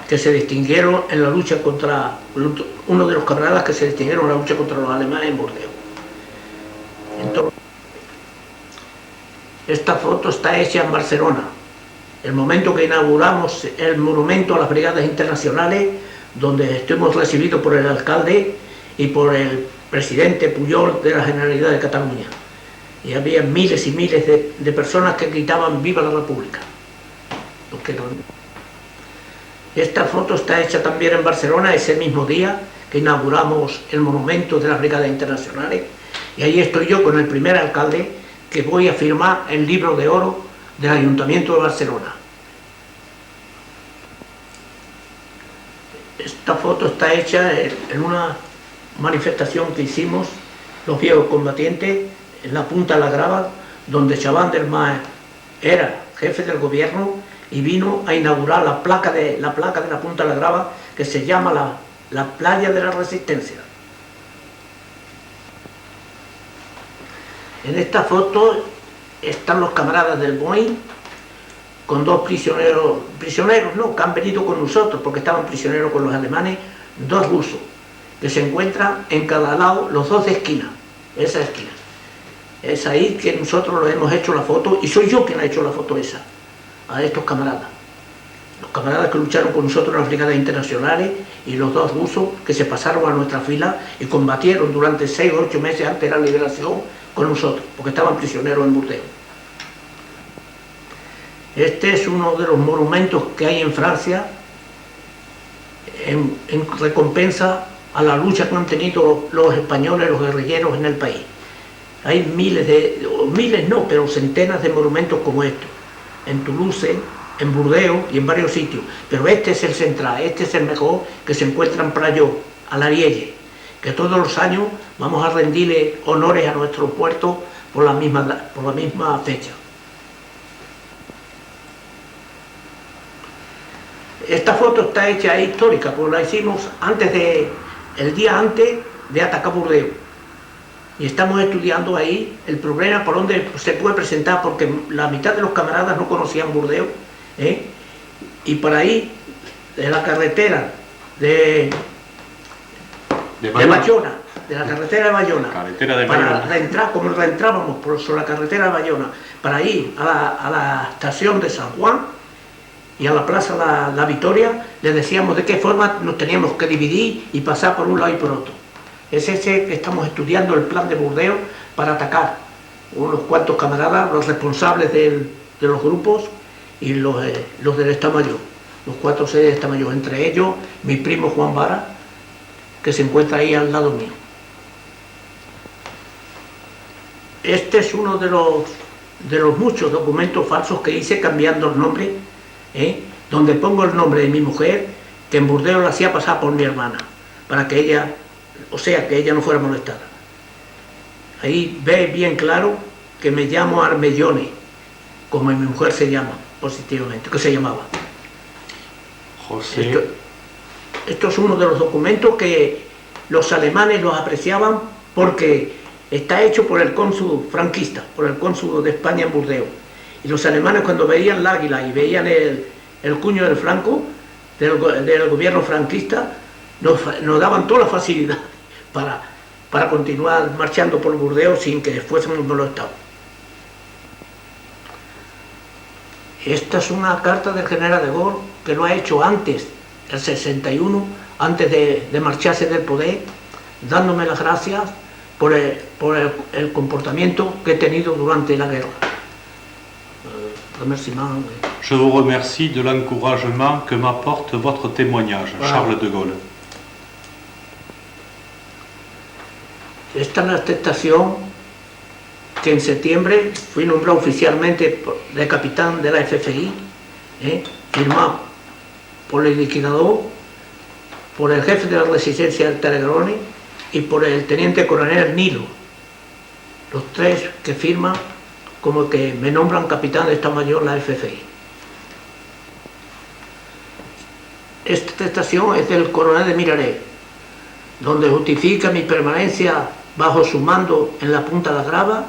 que se distinguieron en la lucha contra, uno de los camaradas que se distinguieron en la lucha contra los alemanes en Burdeos. Entonces, esta foto está hecha en Barcelona, el momento que inauguramos el monumento a las brigadas internacionales, donde estuvimos recibidos por el alcalde y por el presidente Pujol de la Generalidad de Cataluña. Y había miles y miles de personas que gritaban ¡Viva la República! Esta foto está hecha también en Barcelona ese mismo día que inauguramos el monumento de las brigadas internacionales, y ahí estoy yo con el primer alcalde que voy a firmar el libro de oro del Ayuntamiento de Barcelona. Esta foto está hecha en una manifestación que hicimos los viejos combatientes en la Punta de la Grava, donde Chaban del Mar era jefe del gobierno y vino a inaugurar la placa de la Punta de la Grava, que se llama la Playa de la Resistencia. En esta foto están los camaradas del Boeing con dos prisioneros no, que han venido con nosotros porque estaban prisioneros con los alemanes, dos rusos, que se encuentran en cada lado, los dos de esquina, esa esquina. Es ahí que nosotros les hemos hecho la foto, y soy yo quien ha hecho la foto esa, a estos camaradas. Los camaradas que lucharon con nosotros en las brigadas internacionales, y los dos rusos que se pasaron a nuestra fila y combatieron durante 6 o 8 meses antes de la liberación con nosotros, porque estaban prisioneros en Burdeos. Este es uno de los monumentos que hay en Francia en recompensa a la lucha que han tenido los españoles, los guerrilleros en el país. Hay miles no, pero centenas de monumentos como estos, en Toulouse, en Burdeos y en varios sitios, pero este es el central, este es el mejor, que se encuentra en Pralló, a la Rielle, que todos los años vamos a rendirle honores a nuestro puerto por la misma fecha. Esta foto está hecha histórica, porque la hicimos el día antes de atacar Burdeos. Y estamos estudiando ahí el problema por donde se puede presentar, porque la mitad de los camaradas no conocían Burdeos, y por ahí, de la carretera de Bayona, de la carretera de Bayona, para reentrar, como reentrábamos por la carretera de Bayona, para ir a la estación de San Juan y a la plaza la Victoria, les decíamos de qué forma nos teníamos que dividir y pasar por un lado y por otro. Es ese que estamos estudiando, el plan de Burdeos, para atacar unos cuantos camaradas, los responsables de los grupos y los del Estado Mayor, los 4 sedes del Estado Mayor, entre ellos mi primo Juan Vara, que se encuentra ahí al lado mío. Este es uno de los muchos documentos falsos que hice cambiando el nombre, donde pongo el nombre de mi mujer, que en Burdeos la hacía pasar por mi hermana, para que ella, que ella no fuera molestada. Ahí ve bien claro que me llamo Armellone, como mi mujer se llama, positivamente, que se llamaba. José. Esto es uno de los documentos que los alemanes los apreciaban, porque está hecho por el cónsul franquista, por el cónsul de España en Burdeos. Y los alemanes, cuando veían el águila y veían el cuño del Franco, del gobierno franquista, nos daban toda la facilidad para continuar marchando por Burdeos sin que fuésemos molestados. Esta es una carta del general de Gaulle que lo ha hecho antes, el 61, antes de marcharse del poder, dándome las gracias por el comportamiento que he tenido durante la guerra. Je vous remercie de l'encouragement que m'apporte votre témoignage, voilà. Charles de Gaulle. Esta es la attestación que en septiembre fui nombrado oficialmente de capitán de la FFI, firmado por el liquidador, por el jefe de la resistencia del Telegrone y por el teniente coronel Nilo, los tres que firman como que me nombran capitán de Estado Mayor la FFI. Esta attestación es del coronel de Miraret, donde justifica mi permanencia bajo su mando en la Punta de la Grava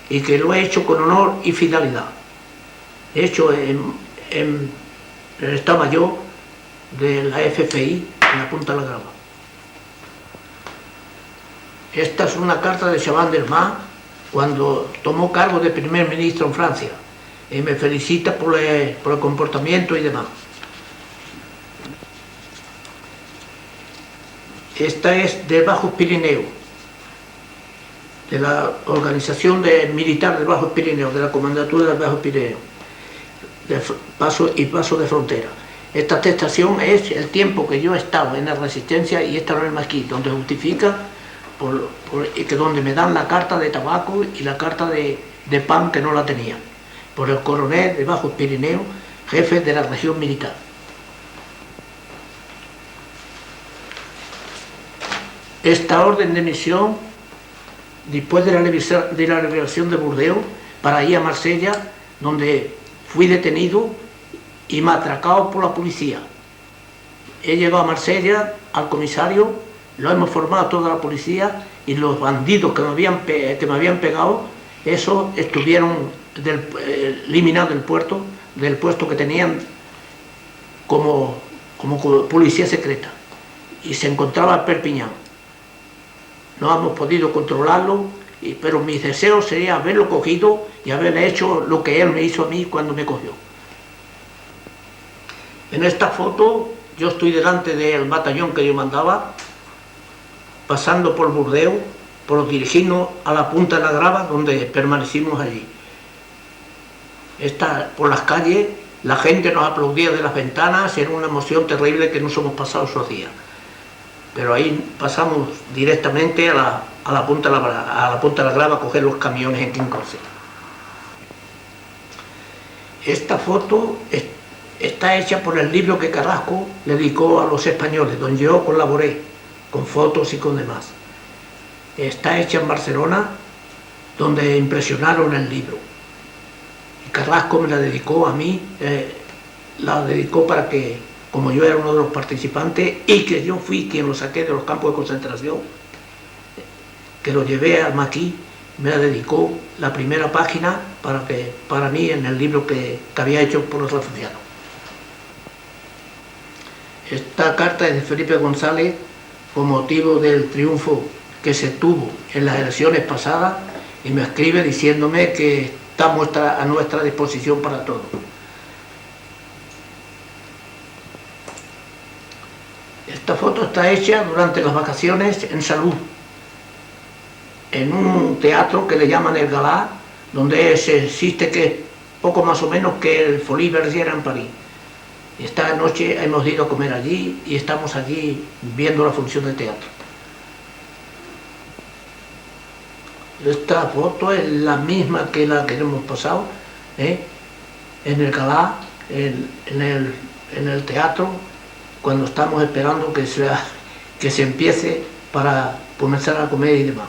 y que lo he hecho con honor y fidelidad. Hecho en el Estado Mayor de la FFI en la Punta de la Grava. Esta es una carta de Chaban Delmas cuando tomó cargo de primer ministro en Francia y me felicita por el comportamiento y demás. Esta es de Bajos Pirineos, de la organización militar de Bajos Pirineos, de la comandatura de Bajos Pirineos, paso de frontera. Esta attestación es el tiempo que yo he estado en la resistencia y esta norma aquí, donde justifica que donde me dan la carta de tabaco y la carta de pan que no la tenía, por el coronel de Bajos Pirineos, jefe de la región militar. Esta orden de misión, después de la liberación de Burdeos, para ir a Marsella, donde fui detenido y me atracado por la policía. He llegado a Marsella, al comisario, lo hemos formado toda la policía y los bandidos que me habían pegado, esos estuvieron eliminados del puesto que tenían como policía secreta, y se encontraba en Perpiñán. No hemos podido controlarlo, pero mi deseo sería haberlo cogido y haberle hecho lo que él me hizo a mí cuando me cogió. En esta foto yo estoy delante del batallón que yo mandaba, pasando por Burdeos, por dirigirnos a la Punta de la Grava, donde permanecimos allí. Por las calles, la gente nos aplaudía de las ventanas, era una emoción terrible que nos hemos pasado esos días. Pero ahí pasamos directamente a la Punta de la Grava a coger los camiones en Quincoce. Esta foto está hecha por el libro que Carrasco le dedicó a los españoles, donde yo colaboré, con fotos y con demás. Está hecha en Barcelona, donde impresionaron el libro. Y Carrasco me la dedicó a mí, la dedicó para que, como yo era uno de los participantes y que yo fui quien lo saqué de los campos de concentración, que lo llevé al maquis, me la dedicó la primera página para mí en el libro que había hecho por los refugiados. Esta carta es de Felipe González con motivo del triunfo que se tuvo en las elecciones pasadas y me escribe diciéndome que estamos a nuestra disposición para todo. Esta foto está hecha durante las vacaciones en Salud, en un teatro que le llaman el Galá, donde se existe que es poco más o menos que el Folies Bergère en París. Esta noche hemos ido a comer allí y estamos allí viendo la función de teatro. Esta foto es la misma que la que hemos pasado, en el Galá, en el teatro, cuando estamos esperando que se empiece para comenzar a comer y demás.